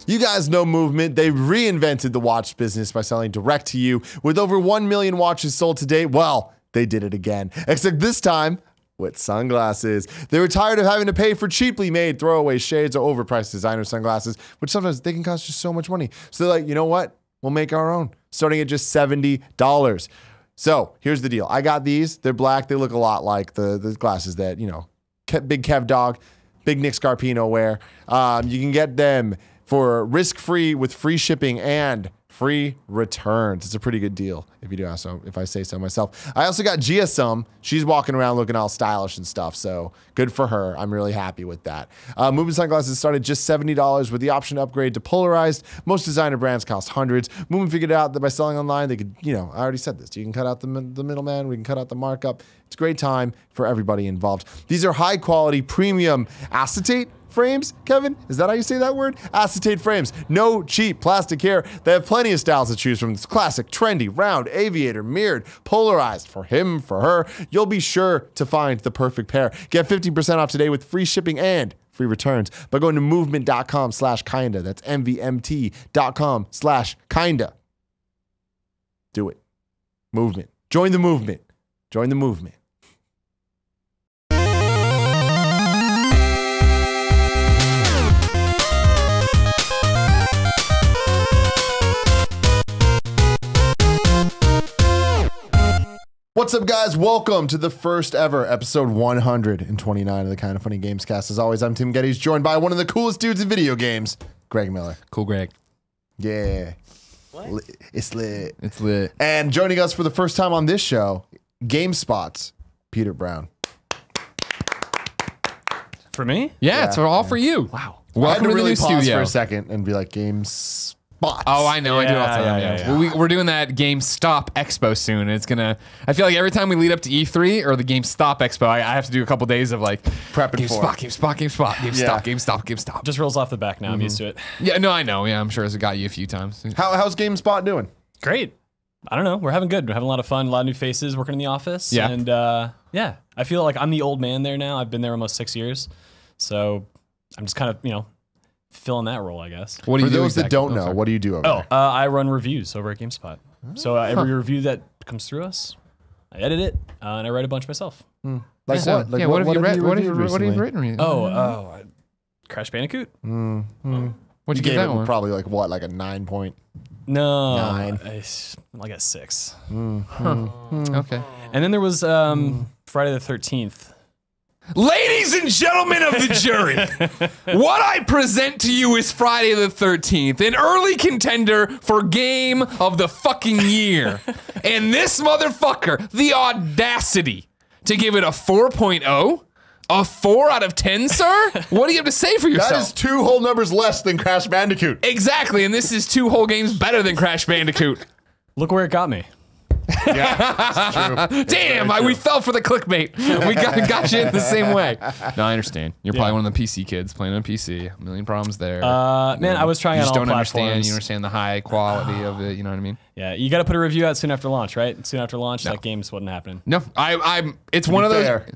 You guys know Movement. They reinvented the watch business by selling direct to you. With over 1 million watches sold to date, well, they did it again. Except this time with sunglasses. They were tired of having to pay for cheaply made throwaway shades or overpriced designer sunglasses, which sometimes they can cost just so much money. So they're like, you know what? We'll make our own, starting at just $70. So here's the deal. I got these. They're black. They look a lot like the glasses that, you know, Big Kev Dog, Big Nick Scarpino wear. You can get them for risk-free with free shipping and free returns. It's a pretty good deal if you do ask so, if I say so myself. I also got Gia Sum. She's walking around looking all stylish and stuff, so good for her. I'm really happy with that. Movement sunglasses start at just $70 with the option to upgrade to polarized. Most designer brands cost hundreds. Movement figured out that by selling online, they could, you know, I already said this. You can cut out the middleman. We can cut out the markup. It's a great time for everybody involved. These are high quality premium acetate frames, Kevin? Is that how you say that word? Acetate frames. No cheap plastic here. They have plenty of styles to choose from. It's classic, trendy, round, aviator, mirrored, polarized. For him, for her. You'll be sure to find the perfect pair. Get 50% off today with free shipping and free returns by going to movement.com/kinda. That's MVMT.com/kinda. Do it. Movement. Join the movement. Join the movement. What's up, guys? Welcome to the first ever episode 129 of the Kinda Funny Gamescast. As always, I'm Tim Gettys, joined by one of the coolest dudes in video games, Greg Miller. Cool, Greg. Yeah. What? It's lit. It's lit. And joining us for the first time on this show, GameSpot's Peter Brown. For me? Yeah, it's all for you. Wow. I had Welcome to to really the new pause studio. for a second and be like, GameSpot. Oh, I know. I do it all the time. Yeah. Well, we're doing that GameStop Expo soon. And it's gonna. I feel like every time we lead up to E3 or the GameStop Expo, I have to do a couple days of like Prepping for it. GameStop. Just rolls off the back now. I'm used to it. Yeah, no, I know. Yeah, I'm sure it's got you a few times. How's GameSpot doing? Great. I don't know. We're having good. We're having a lot of fun. A lot of new faces working in the office. Yeah. And yeah, I feel like I'm the old man there now. I've been there almost 6 years. So I'm just kind of, filling that role, I guess. What do For you do those that exactly? don't know, what do you do over there? I run reviews over at GameSpot. So every review that comes through us, I edit it and I write a bunch myself. Like So, what? Like yeah, what have you read? What have you recently? written? Crash Bandicoot? What'd You you give gave that it one? probably like what, like a 9 point? No. 9. Like a 6. Okay. And then there was Friday the 13th. Ladies and gentlemen of the jury, what I present to you is Friday the 13th, an early contender for game of the fucking year. And this motherfucker, the audacity to give it a 4.0? A 4 out of 10, sir? What do you have to say for yourself? That is 2 whole numbers less than Crash Bandicoot. Exactly, and this is 2 whole games better than Crash Bandicoot. Look where it got me. Yeah, it's true. Damn, we fell for the clickbait. We got you in the same way. No, I understand. You're probably one of the PC kids playing on PC. A million problems there. Man, I was trying you out just all don't understand. platforms. You understand the high quality of it. You know what I mean? Yeah, you got to put a review out soon after launch, right? Soon after launch, that game just wasn't happening. No, it's one of those. Fair.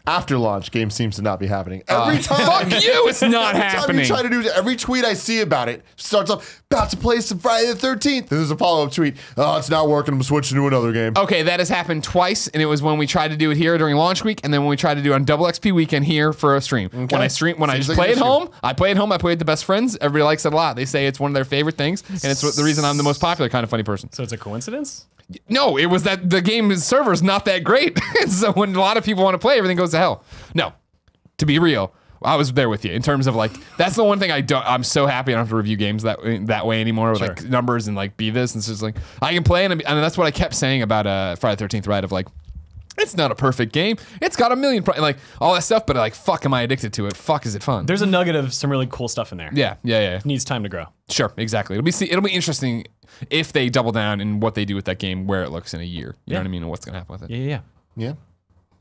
After launch, game seems to not be happening. Every time. Fuck you, it's not Every time happening. you try to do it, every tweet I see about it starts off, about to play some Friday the 13th. And there's a follow-up tweet. Oh, it's not working. I'm switching to another game. Okay, that has happened twice, and it was when we tried to do it here during launch week, and then when we tried to do it on Double XP weekend here for a stream. Okay. When I Seems just like play an at issue. home, I play with the best friends. Everybody likes it a lot. They say it's one of their favorite things, and it's the reason I'm the most popular kind of funny person. So it's a coincidence? No, it was that the game server's not that great. So when a lot of people want to play, everything goes to hell. No, to be real, I was there with you in terms of like, that's the one thing I'm so happy I don't have to review games that way anymore with like numbers and like be this. And it's just like, I can play and that's what I kept saying about Friday the 13th, right? Of like, it's not a perfect game. It's got a million, like all that stuff, but like, fuck, am I addicted to it? Fuck, is it fun? There's a nugget of some really cool stuff in there. Yeah. It needs time to grow. Sure, exactly. It'll be interesting if they double down in what they do with that game, where it looks in a year. You know what I mean? And what's going to happen with it. Yeah.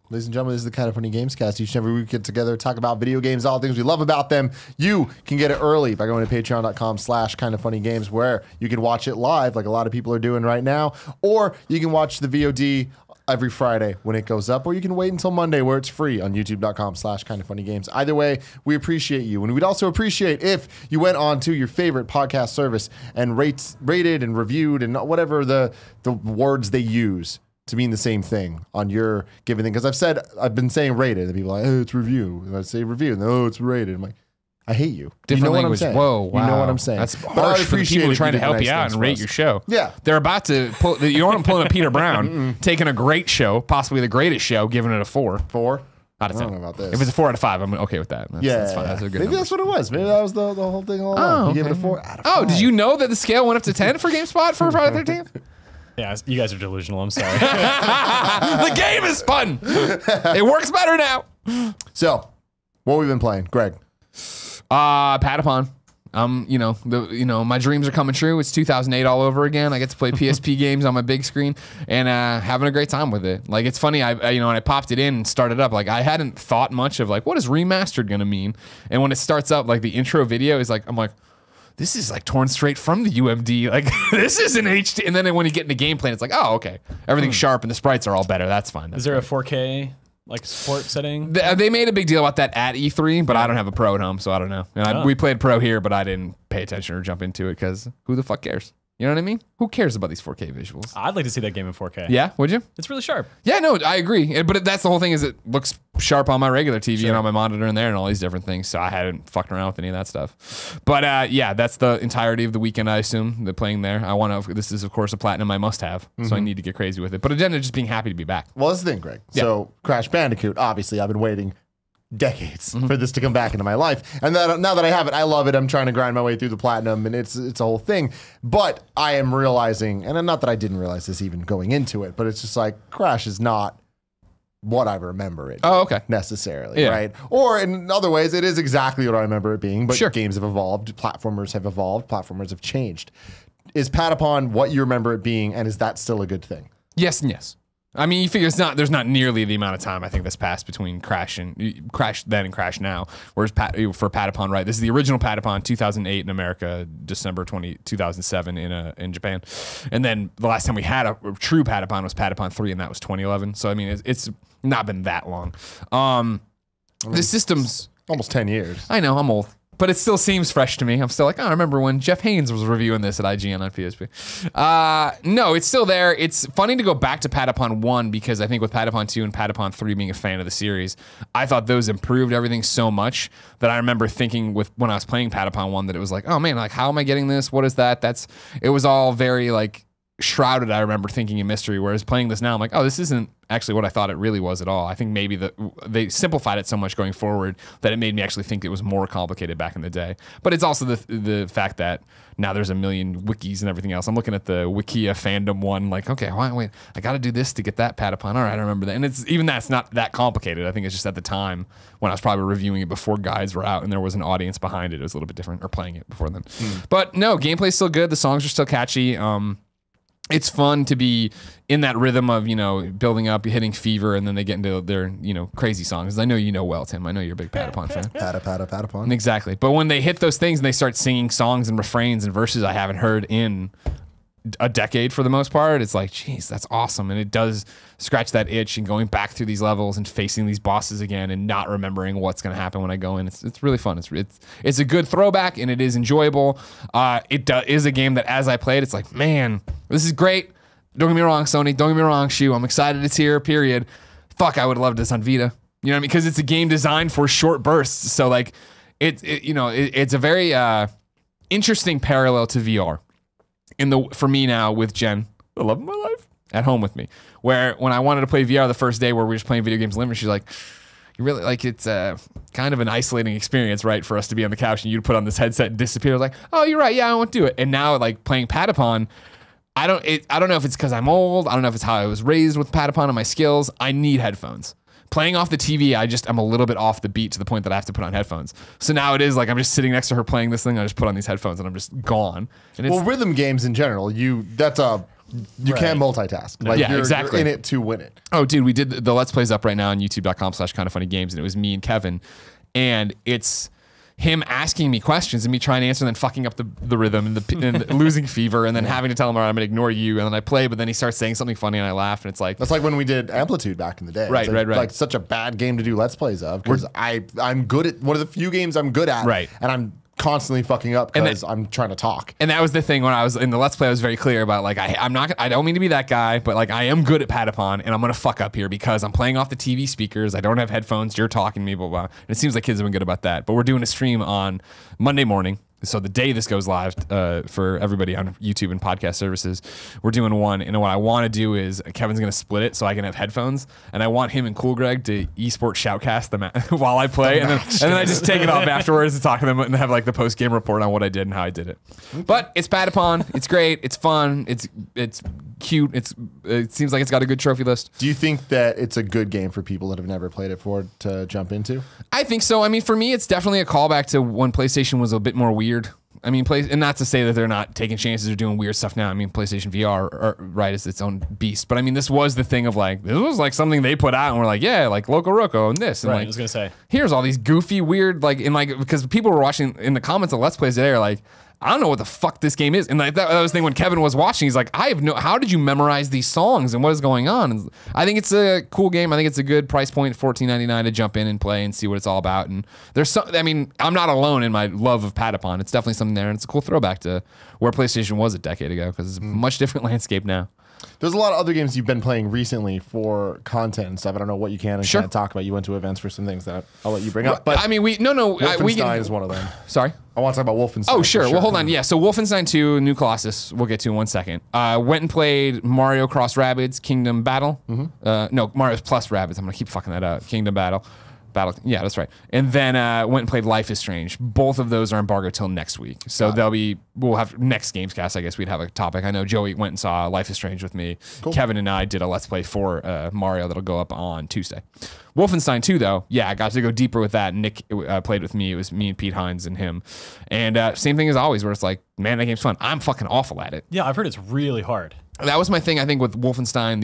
Ladies and gentlemen, this is the Kinda Funny Gamescast. Each and every week we get together, talk about video games, all the things we love about them. You can get it early by going to patreon.com/kindafunnygames, where you can watch it live like a lot of people are doing right now, or you can watch the VOD every Friday when it goes up, or you can wait until Monday where it's free on youtube.com/kindoffunnygames. Either way, we appreciate you. And we'd also appreciate if you went on to your favorite podcast service and rated and reviewed and whatever the words they use to mean the same thing on your given thing. Because I've been saying rated, and people are like, oh, it's review. And I say review, and then, oh, it's rated. I'm like, I hate you. Different you know language. What I'm saying. Whoa, wow. You know what I'm saying. That's harsh for the people trying to help you out and rate your show. Yeah. They're about to pull, you don't want them pulling a Peter Brown, taking a great show, possibly the greatest show, giving it a 4. 4? Out of 10. I don't know about this. If it's a 4 out of 5, I'm okay with that. That's fine. That's a good Maybe number. that's what it was. Maybe that was the whole thing all along. You gave it a 4 out of 5. Oh, did you know that the scale went up to 10 for GameSpot for Friday the 13th? Yeah, you guys are delusional. I'm sorry. The game is fun. It works better now. So, what have we been playing? Greg. Patapon. My dreams are coming true. It's 2008 all over again. I get to play PSP games on my big screen and having a great time with it. Like, it's funny. I when I popped it in and started up, like, I hadn't thought much of like what is remastered gonna mean. And when it starts up, like the intro video is like, I'm like, this is like torn straight from the UMD. Like, this is an HD. And then when you get into gameplay, it's like, oh, okay, everything's sharp and the sprites are all better. That's fine. That's Is there a 4K like support setting? They made a big deal about that at E3, but I don't have a Pro at home, so I don't know. And we played Pro here, but I didn't pay attention or jump into it because who the fuck cares? You know what I mean? Who cares about these 4K visuals? I'd like to see that game in 4K. Yeah, would you? It's really sharp. Yeah, no, I agree. But that's the whole thing is it looks sharp on my regular TV and on my monitor in there and all these different things. So I hadn't fucked around with any of that stuff. But yeah, that's the entirety of the weekend, I assume. They're playing there. This is, of course, a platinum I must have. So I need to get crazy with it. But again, just being happy to be back. Well, that's the thing, Greg. Yeah. So Crash Bandicoot, obviously, I've been waiting decades for this to come back into my life, and now that I have it, I love it. I'm trying to grind my way through the platinum, and it's a whole thing. But I am realizing, and not that I didn't realize this even going into it, but it's just like Crash is not what I remember it. Oh, okay. Necessarily, right? Or in other ways, it is exactly what I remember it being. But Sure. games have evolved, platformers have evolved, platformers have changed. Is Patapon what you remember it being, and is that still a good thing? Yes and yes. I mean, you figure there's not nearly the amount of time I think that's passed between Crash then and Crash now. Whereas for Patapon, right? This is the original Patapon, 2008 in America, December 2007 in Japan, and then the last time we had a true Patapon was Patapon 3, and that was 2011. So I mean, it's not been that long. The system's almost 10 years. I know I'm old. But it still seems fresh to me. I'm still like, I remember when Jeff Haynes was reviewing this at IGN on PSP. No, it's still there. It's funny to go back to Patapon 1 because I think with Patapon 2 and Patapon 3 being a fan of the series, I thought those improved everything so much that I remember thinking when I was playing Patapon 1 that it was like, oh man, like how am I getting this? What is that? It was all very like shrouded, I remember thinking in mystery, whereas playing this now I'm like, oh, this isn't actually what I thought it really was at all. I think maybe they simplified it so much going forward that it made me actually think it was more complicated back in the day. But it's also the fact that now there's a million wikis and everything else. I'm looking at the Wikia fandom one like, okay, wait, I got to do this to get that Patapon. All right, I remember that. And that's not that complicated. I think it's just at the time when I was probably reviewing it before guides were out and there was an audience behind it, it was a little bit different, or playing it before then. But no, gameplay's still good. The songs are still catchy. It's fun to be in that rhythm of, building up, hitting fever, and then they get into their, crazy songs. I know you know well, Tim. I know you're a big Patapon fan. Patapon. Exactly. But when they hit those things and they start singing songs and refrains and verses I haven't heard in a decade for the most part, it's like, geez, that's awesome. And it does scratch that itch, and going back through these levels and facing these bosses again and not remembering what's going to happen when I go in. It's really fun. It's a good throwback, and it is enjoyable. It is a game that as I play it, it's like, man, this is great. Don't get me wrong, Sony. Don't get me wrong, Shu. I'm excited it's here, period. Fuck, I would love this on Vita. You know what I mean? Because it's a game designed for short bursts. So like, it's a very interesting parallel to VR. For me now with Jen, the love of my life, at home with me, where when I wanted to play VR the first day where we were just playing video games limited, she's like, you really like it's kind of an isolating experience, right, for us to be on the couch and you to put on this headset and disappear. I was like, oh, you're right, yeah, I won't do it. And now like playing Patapon, I don't know if it's because I'm old, I don't know if it's how I was raised with Patapon and my skills. I need headphones. Playing off the TV, I'm a little bit off the beat to the point that I have to put on headphones. So now it is like I'm just sitting next to her playing this thing. I just put on these headphones and I'm just gone. And well, rhythm games in general, you can't multitask. Like yeah, exactly. You're in it to win it. Oh, dude, we did the Let's Plays up right now on youtube.com/kindoffunnygames, and it was me and Kevin, and it's him asking me questions and me trying to answer and then fucking up the rhythm and losing fever and then having to tell him, all right, I'm going to ignore you. And then I play, but then he starts saying something funny and I laugh and it's like... That's like when we did Amplitude back in the day. Right, right. Like such a bad game to do Let's Plays of because I'm good at... One of the few games I'm good at. Right. And I'm constantly fucking up because I'm trying to talk. And that was the thing when I was in the Let's Play, I was very clear about like, I don't mean to be that guy, but like I am good at Patapon and I'm going to fuck up here because I'm playing off the TV speakers. I don't have headphones. You're talking to me, blah, blah. And it seems like kids have been good about that, but we're doing a stream on Monday morning. So the day this goes live for everybody on YouTube and podcast services, we're doing one. And what I want to do is Kevin's going to split it so I can have headphones. And I want him and Cool Greg to esports shoutcast while I play. And then I just take it off afterwards to talk to them and have like the post game report on what I did and how I did it. But it's Patapon. It's great. It's fun. It's cute. It seems like it's got a good trophy list. Do you think that it's a good game for people that have never played it before to jump into? I think so. I mean, for me, it's definitely a callback to when PlayStation was a bit more weird. I mean, and not to say that they're not taking chances or doing weird stuff now. I mean, PlayStation VR, right, is its own beast. But I mean, this was the thing of like, this was like something they put out and we're like, yeah, like Loco Roco and this. And Right, like, I was gonna say. here's all these goofy, weird, like, and like, because people were watching in the comments of Let's Plays today are like, I don't know what the fuck this game is. And like that was the thing when Kevin was watching, he's like, how did you memorize these songs and what is going on? And I think it's a cool game. I think it's a good price point, $14.99 to jump in and play and see what it's all about. And I'm not alone in my love of Patapon. It's definitely something there. And it's a cool throwback to where PlayStation was a decade ago because it's a much different landscape now. There's a lot of other games you've been playing recently for content and stuff. I don't know what you can and can't talk about. You went to events for some things that I'll let you bring up. But I mean, Wolfenstein is one of them. Sorry? I want to talk about Wolfenstein. Oh, sure. Well, hold on. Yeah, so Wolfenstein 2, New Colossus, we'll get to in 1 second. Went and played Mario Cross Rabbids, Kingdom Battle. No, Mario Plus Rabbids. I'm going to keep fucking that up. Kingdom Battle. Yeah, that's right. And then went and played Life is Strange. Both of those are embargoed till next week. So we'll have next Gamescast, I guess we'd have a topic. I know Joey went and saw Life is Strange with me. Cool. Kevin and I did a Let's Play for Mario that'll go up on Tuesday. Wolfenstein 2, though, yeah, I got to go deeper with that. Nick played with me. It was me and Pete Hines and him. And same thing as always, where it's like, man, that game's fun. I'm fucking awful at it. Yeah, I've heard it's really hard. That was my thing, I think, with Wolfenstein,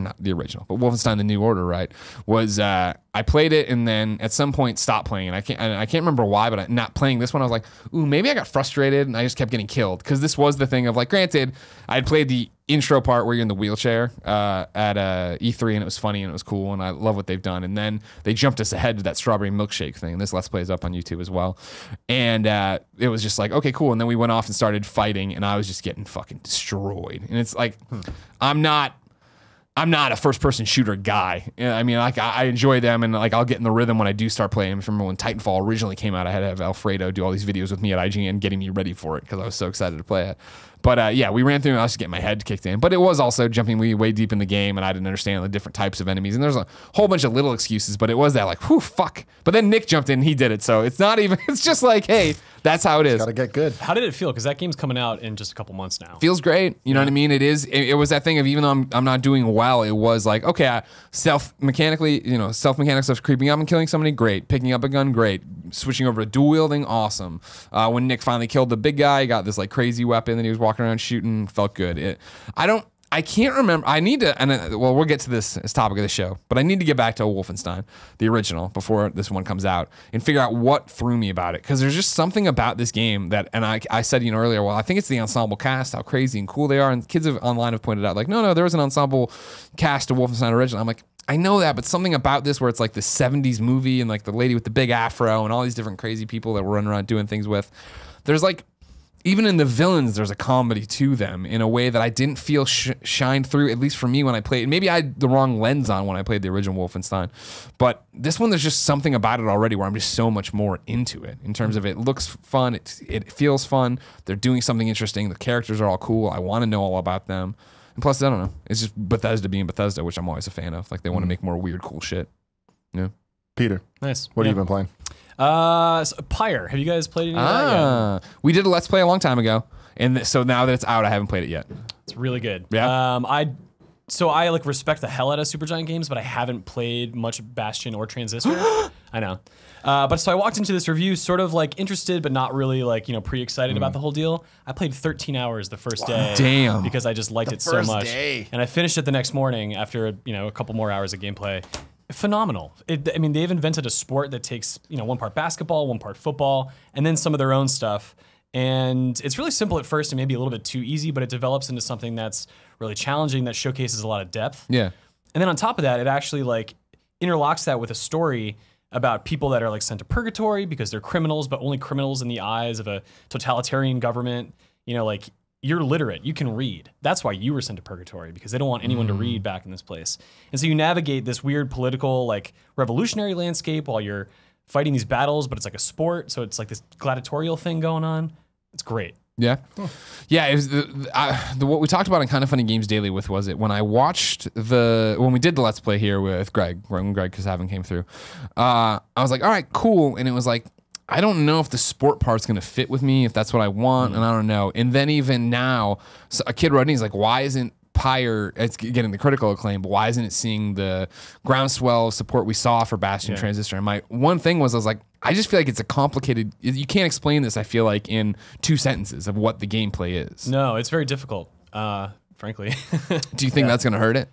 not the original, but Wolfenstein: The New Order, right? Was I played it and then at some point stopped playing, and I can't remember why, but not playing this one, I was like, ooh, maybe I got frustrated and I just kept getting killed because this was the thing of like, granted, I'd played the intro part where you're in the wheelchair at E3 and it was funny and it was cool and I love what they've done, and then they jumped us ahead to that strawberry milkshake thing. This Let's Play is up on YouTube as well, and it was just like, okay, cool, and then we went off and started fighting and I was just getting fucking destroyed, and it's like, I'm not a first-person shooter guy. I mean, like I enjoy them, and like I'll get in the rhythm when I do start playing. I remember when Titanfall originally came out, I had to have Alfredo do all these videos with me at IGN, getting me ready for it because I was so excited to play it. But yeah, we ran through and I was just getting my head kicked in. But it was also jumping way deep in the game, and I didn't understand the different types of enemies. And there's a whole bunch of little excuses, but it was that like, whew, fuck. But then Nick jumped in and he did it. So it's not even, it's just like, hey, that's how it is. Gotta get good. How did it feel? Because that game's coming out in just a couple months now. Feels great. You know what I mean? It is. It was that thing of, even though I'm not doing well, it was like, okay, self mechanic stuff's creeping up and killing somebody, great. Picking up a gun, great. Switching over to dual wielding, awesome. When Nick finally killed the big guy, got this like crazy weapon that he was walking around shooting, felt good. I can't remember. I need to, and we'll get to this as topic of the show, but I need to get back to Wolfenstein, the original, before this one comes out, and figure out what threw me about it. Because there's just something about this game that, and I said, earlier, well, I think it's the ensemble cast, how crazy and cool they are. And kids online have pointed out, like, no, there was an ensemble cast to Wolfenstein original. I'm like, I know that, but something about this where it's like the 70s movie and like the lady with the big afro and all these different crazy people that we're running around doing things with. There's like, even in the villains, there's a comedy to them in a way that I didn't feel shine through, at least for me when I played. Maybe I had the wrong lens on when I played the original Wolfenstein. But this one, there's just something about it already where I'm just so much more into it in terms of it looks fun, it feels fun, they're doing something interesting, the characters are all cool, I want to know all about them. And plus, I don't know, it's just Bethesda being Bethesda, which I'm always a fan of. Like, they want to make more weird, cool shit. Yeah. Peter. Nice. What have you been playing? So Pyre. Have you guys played any of that yet? We did a Let's Play a long time ago, and so now that it's out, I haven't played it yet. It's really good. Yeah. I like respect the hell out of Supergiant games, but I haven't played much Bastion or Transistor. I know. But so I walked into this review sort of like interested, but not really like, pre-excited about the whole deal. I played 13 hours the first day. Damn. Because I just liked it so much. And I finished it the next morning after, a couple more hours of gameplay. Phenomenal. I mean, they've invented a sport that takes, one part basketball, one part football, and then some of their own stuff. And it's really simple at first and maybe a little bit too easy, but it develops into something that's really challenging, that showcases a lot of depth. Yeah. And then on top of that, it actually like interlocks that with a story about people that are like sent to purgatory because they're criminals, but only criminals in the eyes of a totalitarian government. Like you're literate, you can read. That's why you were sent to purgatory, because they don't want anyone to read back in this place. And so you navigate this weird political, like revolutionary landscape while you're fighting these battles, but it's like a sport. So it's like this gladiatorial thing going on. It's great. Yeah. Yeah. It was what we talked about in Kind of Funny Games Daily with, was it when I watched when we did the Let's Play here with Greg, when Greg Kasavin came through, I was like, all right, cool. And it was like, I don't know if the sport part's going to fit with me, if that's what I want. And I don't know. And then even now, so a kid wrote me, he's like, why isn't Pyre, it's getting the critical acclaim, but why isn't it seeing the groundswell of support we saw for Bastion Transistor? And my one thing was, I was like, I just feel like it's a complicated, you can't explain this, I feel like, in 2 sentences of what the gameplay is. No, it's very difficult, frankly. Do you think that's going to hurt it?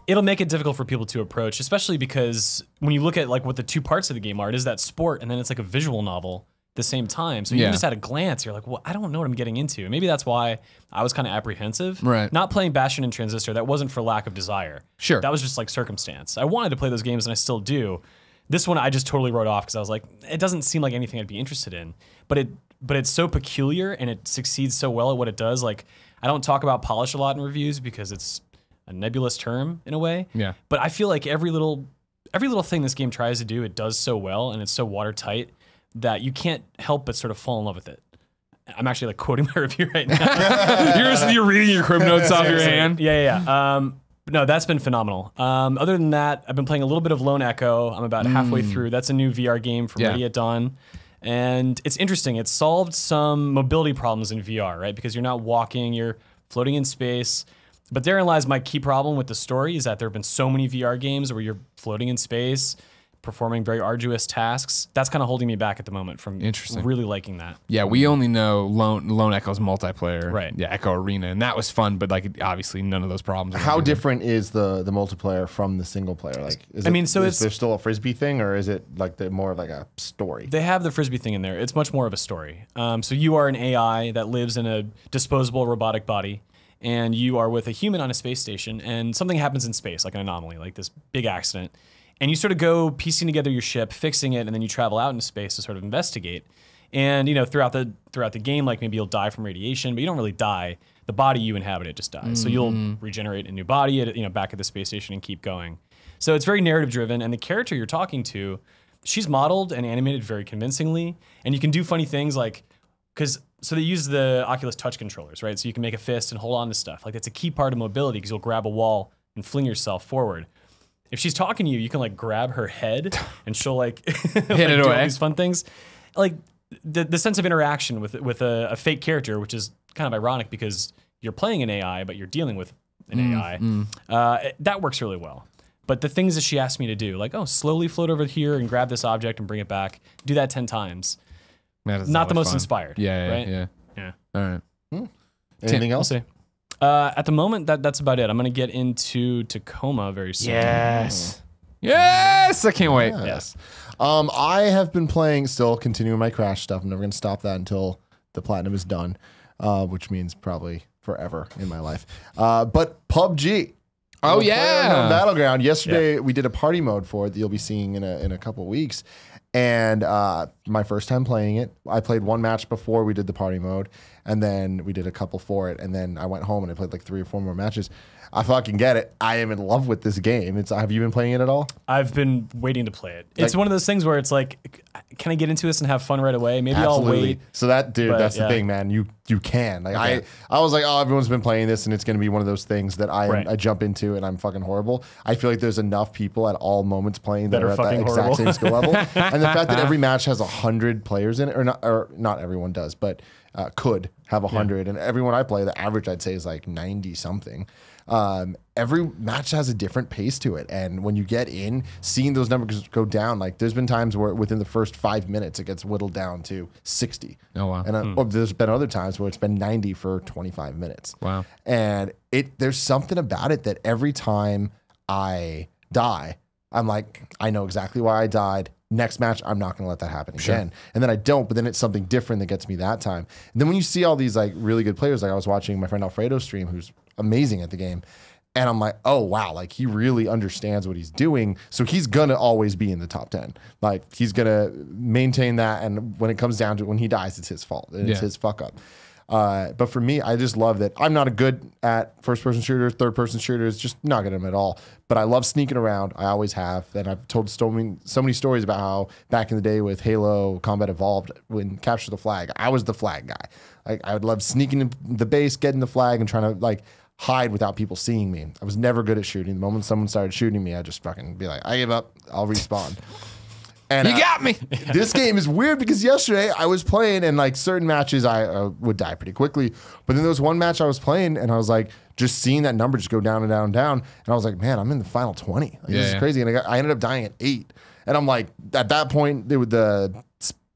It'll make it difficult for people to approach, especially because when you look at like what the 2 parts of the game are, it is that sport and then it's like a visual novel at the same time. So even just at a glance, you're like, well, I don't know what I'm getting into. Maybe that's why I was kind of apprehensive. Right. Not playing Bastion and Transistor, that wasn't for lack of desire. Sure. That was just like circumstance. I wanted to play those games and I still do. This one I just totally wrote off because I was like, it doesn't seem like anything I'd be interested in. But it's so peculiar and it succeeds so well at what it does. Like, I don't talk about polish a lot in reviews because it's a nebulous term in a way. Yeah. But I feel like every little thing this game tries to do, it does so well, and it's so watertight that you can't help but sort of fall in love with it. I'm actually like quoting my review right now. You're reading your crib notes off your hand. Yeah. But no, that's been phenomenal. Other than that, I've been playing a little bit of Lone Echo. I'm about halfway through. That's a new VR game from Ready at Dawn. And it's interesting. It solved some mobility problems in VR, right? Because you're not walking, you're floating in space. But therein lies my key problem with the story, is that there have been so many VR games where you're floating in space, performing very arduous tasks. That's kind of holding me back at the moment from really liking that. Yeah, we only know Lone Echo's multiplayer. Right. Yeah, Echo Arena. And that was fun, but like obviously none of those problems. How different is the multiplayer from the single player? Like, is there still a Frisbee thing, or is it like more of like a story? They have the Frisbee thing in there. It's much more of a story. So you are an AI that lives in a disposable robotic body, and you are with a human on a space station, and something happens in space, like an anomaly, like this big accident. And you sort of go piecing together your ship, fixing it, and then you travel out into space to sort of investigate. And throughout the game, like maybe you'll die from radiation, but you don't really die. The body you inhabit, it just dies. So you'll regenerate a new body at back at the space station and keep going. So it's very narrative driven, and the character you're talking to, she's modeled and animated very convincingly, and you can do funny things like, so they use the Oculus Touch controllers, right? So you can make a fist and hold on to stuff. Like that's a key part of mobility, because you'll grab a wall and fling yourself forward. If she's talking to you, you can like grab her head and she'll like hit it do away. all these fun things. Like the sense of interaction with a fake character, which is kind of ironic because you're playing an AI, but you're dealing with an AI. That works really well. But the things that she asked me to do, like, slowly float over here and grab this object and bring it back, do that 10 times. Not the most inspired. Yeah. All right. Anything else? We'll see. At the moment, that's about it. I'm going to get into Tacoma very soon. Yes. Yes! I can't wait. Yes. I have been continuing my Crash stuff. I'm never going to stop that until the platinum is done, which means probably forever in my life. But PUBG. Oh, yeah. Battleground. Yesterday, we did a party mode for it that you'll be seeing in a couple weeks. And my first time playing it, I played one match before we did the party mode, and then we did a couple for it, and then I went home and I played like 3 or 4 more matches. I fucking get it. I am in love with this game. Have you been playing it at all? I've been waiting to play it. It's one of those things where it's like, can I get into this and have fun right away? Maybe I'll wait. So that's the thing, man. You can. Like I was like, everyone's been playing this, and it's going to be one of those things that I jump into, and I'm fucking horrible. I feel like there's enough people at all moments playing that are at that exact same skill level, and the fact that every match has 100 players in it, or not everyone does, but could have 100, and everyone I play, the average I'd say is like 90 something. Every match has a different pace to it, and when you get in, seeing those numbers go down, like there's been times where within the first 5 minutes it gets whittled down to 60. Oh wow! And there's been other times where it's been 90 for 25 minutes. Wow! And there's something about it that every time I die, I'm like, I know exactly why I died. Next match, I'm not going to let that happen again. And then I don't, but then it's something different that gets me that time. And then when you see all these like really good players, like I was watching my friend Alfredo stream, who's amazing at the game. And I'm like, oh, wow, like he really understands what he's doing. So he's going to always be in the top 10. Like he's going to maintain that. And when it comes down to it, when he dies, it's his fault. It's his fuck up. But for me, I just love that I'm not a good at first-person shooters, third-person shooters, just not good at them at all. But I love sneaking around. I always have. And I've told so many stories about how back in the day with Halo Combat Evolved, when Capture the Flag, I was the flag guy. Like I would love sneaking in the base, getting the flag, and trying to like hide without people seeing me. I was never good at shooting. The moment someone started shooting me, I just fucking be like, I give up. I'll respawn. And you got me. This game is weird because yesterday I was playing and like certain matches I would die pretty quickly. But then there was one match I was playing and I was like, just seeing that number just go down and down and down. And I was like, man, I'm in the final 20. Like, this is crazy. And I ended up dying at 8. And I'm like, at that point, the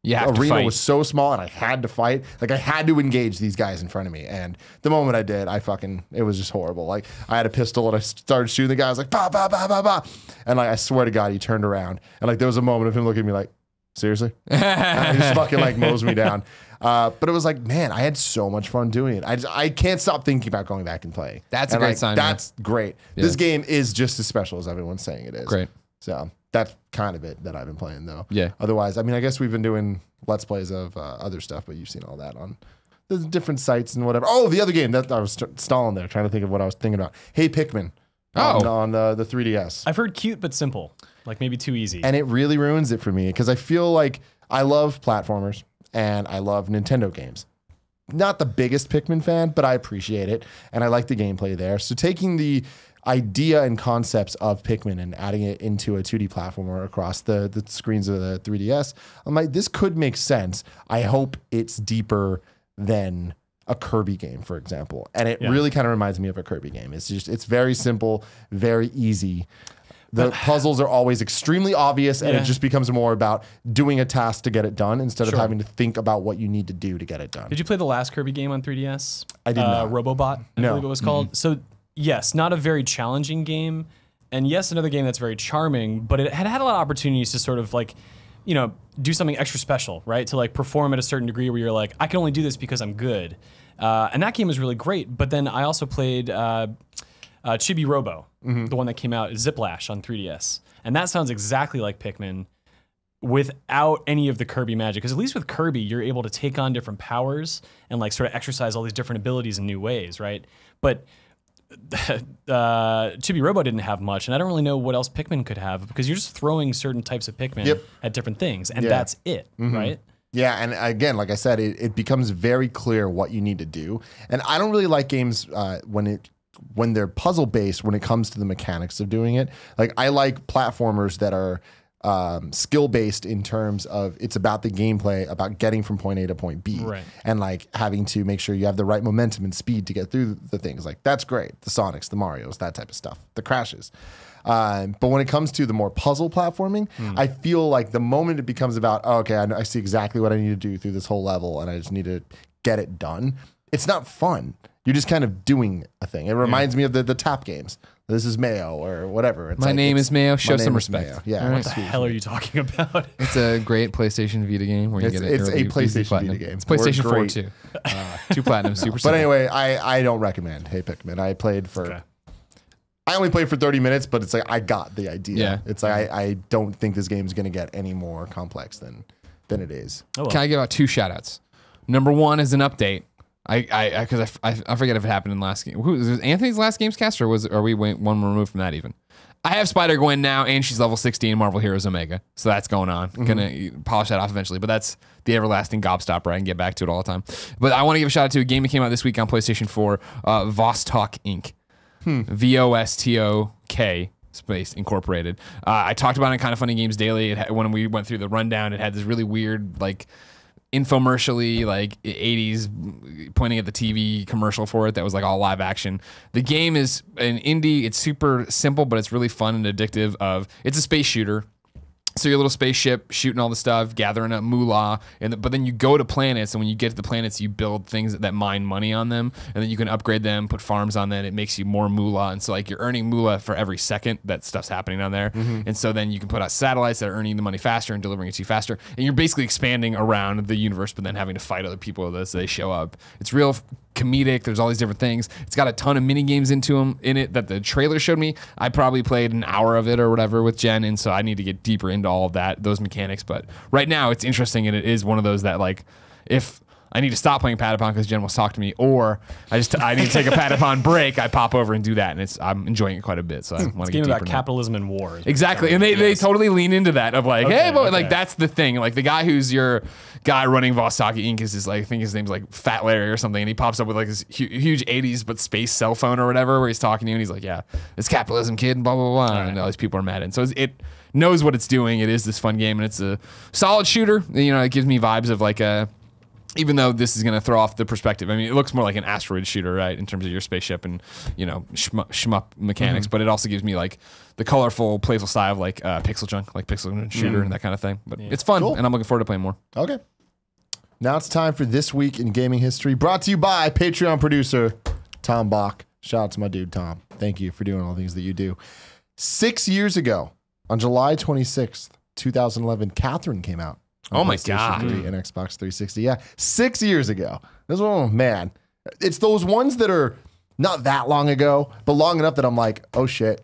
arena was so small and I had to fight. Like I had to engage these guys in front of me. And the moment I did, it was just horrible. Like I had a pistol and I started shooting the guy. I was like, bah, bah, bah, bah, bah. And like, I swear to God, he turned around. And like, there was a moment of him looking at me like, seriously? And he just fucking like mows me down. But it was like, man, I had so much fun doing it. I can't stop thinking about going back and playing. That's a great sign. That's great. Yeah. This game is just as special as everyone's saying it is. Great. So that's kind of it that I've been playing though. Yeah. Otherwise, I mean, I guess we've been doing Let's Plays of other stuff, but you've seen all that on the different sites and whatever. Oh, the other game that I was stalling there, trying to think of what I was thinking about. Hey, Pikmin. On the 3DS. I've heard cute but simple, like maybe too easy. And it really ruins it for me because I feel like I love platformers and I love Nintendo games. Not the biggest Pikmin fan, but I appreciate it and I like the gameplay there. So taking the idea and concepts of Pikmin and adding it into a 2D platformer across the screens of the 3DS, I'm like, this could make sense. I hope it's deeper than a Kirby game, for example. And it really kind of reminds me of a Kirby game. It's very simple, very easy. The puzzles are always extremely obvious and it just becomes more about doing a task to get it done instead of having to think about what you need to do to get it done. Did you play the last Kirby game on 3DS? I did not. Robobot, I believe it was called. So yes, not a very challenging game. And yes, another game that's very charming, but it had a lot of opportunities to sort of like, you know, do something extra special, right? To like perform at a certain degree where you're like, I can only do this because I'm good. And that game was really great. But then I also played Chibi Robo, the one that came out, Ziplash on 3DS. And that sounds exactly like Pikmin without any of the Kirby magic. Because at least with Kirby, you're able to take on different powers and like sort of exercise all these different abilities in new ways, right? But Chibi Robo didn't have much, and I don't really know what else Pikmin could have because you're just throwing certain types of Pikmin at different things, and that's it, right? Yeah, and again, like I said, it becomes very clear what you need to do. And I don't really like games when they're puzzle based when it comes to the mechanics of doing it. Like I like platformers that are skill based in terms of it's about the gameplay, about getting from point A to point B, and like having to make sure you have the right momentum and speed to get through the things. Like that's great. The Sonics, the Marios, that type of stuff, the Crashes. But when it comes to the more puzzle platforming, I feel like the moment it becomes about, oh, okay, I see exactly what I need to do through this whole level and I just need to get it done. It's not fun. You're just kind of doing a thing. It reminds me of the tap games. This is Mayo or whatever. It's my name is Mayo. Show some respect. Mayo. Yeah. What the hell are you talking about? It's a great PlayStation Vita game where you get it. It's a PlayStation Vita game. It's PlayStation 4 too. 2 platinum, super. But anyway, I don't recommend Hey Pikmin. I played for. I only played for 30 minutes, but it's like I got the idea. Yeah. It's like I don't think this game is going to get any more complex than it is. Oh, well. Can I give out 2 shout outs? Number 1 is an update. I forget if it happened in last game. Was it Anthony's last Gamescast, or are we one removed from that even? I have Spider-Gwen now, and she's level 16 in Marvel Heroes Omega, so that's going on. Gonna polish that off eventually, but that's the everlasting gobstopper. I can get back to it all the time. But I want to give a shout out to a game that came out this week on PlayStation 4, Vostok Inc. VOSTOK Space Incorporated. I talked about it in Kind of Funny Games Daily. When we went through the rundown, it had this really weird like infomercially like 80s pointing at the TV commercial for it that was like all live action. The game is an indie. It's super simple, but it's really fun and addictive. It's a space shooter. So your little spaceship shooting all the stuff, gathering up moolah, but then you go to planets, and when you get to the planets, you build things that mine money on them, and then you can upgrade them, put farms on them. It makes you more moolah, and so like you're earning moolah for every second that stuff's happening on there, and so then you can put out satellites that are earning the money faster and delivering it to you faster, and you're basically expanding around the universe, but then having to fight other people as they show up. It's real comedic. There's all these different things. It's got a ton of mini games in it that the trailer showed me. I probably played an hour of it or whatever with Jen, and so I need to get deeper into all of those mechanics. But right now it's interesting, and it is one of those that like if I need to stop playing Patapon because Jen will talk to me, or I need to take a Patapon break, I pop over and do that, and I'm enjoying it quite a bit. So I want to get deeper about capitalism and war. Exactly, and they totally lean into that of like, hey, but like that's the thing. Like the guy who's your guy running Vostocki Inc. is like, I think his name's like Fat Larry or something, and he pops up with like this huge 80s but space cell phone or whatever, where he's talking to you, and he's like, yeah, it's capitalism, kid, blah blah blah, and all these people are mad, and so it knows what it's doing. It is this fun game, and it's a solid shooter. You know, it gives me vibes of like a. Even though this is going to throw off the perspective, I mean, it looks more like an asteroid shooter, right, in terms of your spaceship and, you know, shmup mechanics, but it also gives me, like, the colorful, playful style of, like, Pixel Junk, like Pixel Shooter and that kind of thing. But it's fun, and I'm looking forward to playing more. Okay. Now it's time for This Week in Gaming History, brought to you by Patreon producer Tom Bach. Shout out to my dude, Tom. Thank you for doing all the things that you do. 6 years ago, on July 26th, 2011, Catherine came out. Oh my PlayStation God. 3 and Xbox 360. Yeah, 6 years ago. This one, man. It's those ones that are not that long ago, but long enough that I'm like, oh shit,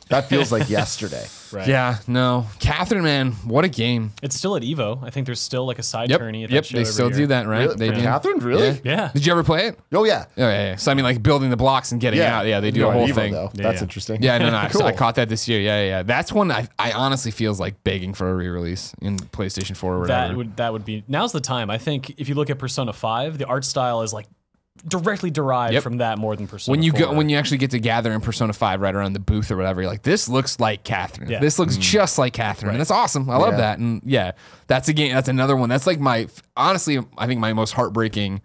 that feels like yesterday. Right. Yeah, no. Catherine, man, what a game. It's still at Evo. I think there's still like a side tourney at that show they every still year. do that, right? Really? They do. Catherine, really? Yeah. Did you ever play it? Oh yeah. Oh, yeah. So I mean, like building the blocks and getting out. Yeah, they do a whole Evo, thing. Though. Yeah, That's yeah. interesting. Yeah, no, Cool. I caught that this year. Yeah. That's one I honestly feels like begging for a re-release in PlayStation 4 or whatever. That would be now's the time. I think if you look at Persona 5, the art style is like directly derived from that more than Persona 4. When you actually get to gather in Persona 5 right around the booth or whatever, you're like, this looks like Catherine. Yeah. This looks just like Catherine. And that's awesome. I love that. And yeah, that's a game. That's another one. That's like honestly, I think my most heartbreaking.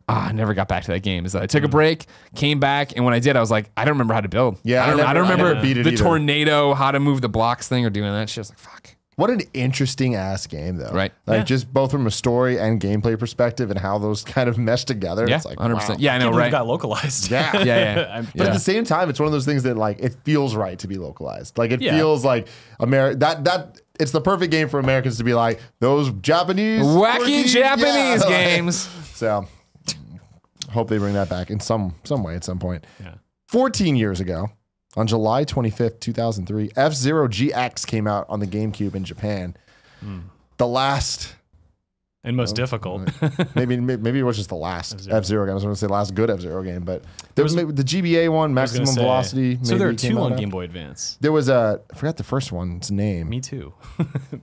I never got back to that game. Is that I took a break, came back, and when I did, I was like, I don't remember how to build. Yeah, I don't remember beat it the either. tornado, how to move the blocks thing, or doing that shit. I was like, fuck. What an interesting ass game, though. Right. Like just both from a story and gameplay perspective and how those kind of mesh together. Yeah, It's like 100%. wow. Yeah, I know, Can't believe right? it got localized. Yeah. Yeah. But at the same time, it's one of those things that like it feels right to be localized. Like it Yeah. feels like that it's the perfect game for Americans to be like those Japanese Wacky quirky- Japanese yeah. games. So hope they bring that back in some way at some point. Yeah. 14 years ago, on July 25th, 2003, F-Zero GX came out on the GameCube in Japan. The last, And most difficult. maybe it was just the last F-Zero. F-Zero game. I was going to say last good F-Zero game, but there was the GBA one, I was gonna Maximum say- Velocity. So there are maybe came two out on of. Game Boy Advance. There was I forgot the first one's name. Me too.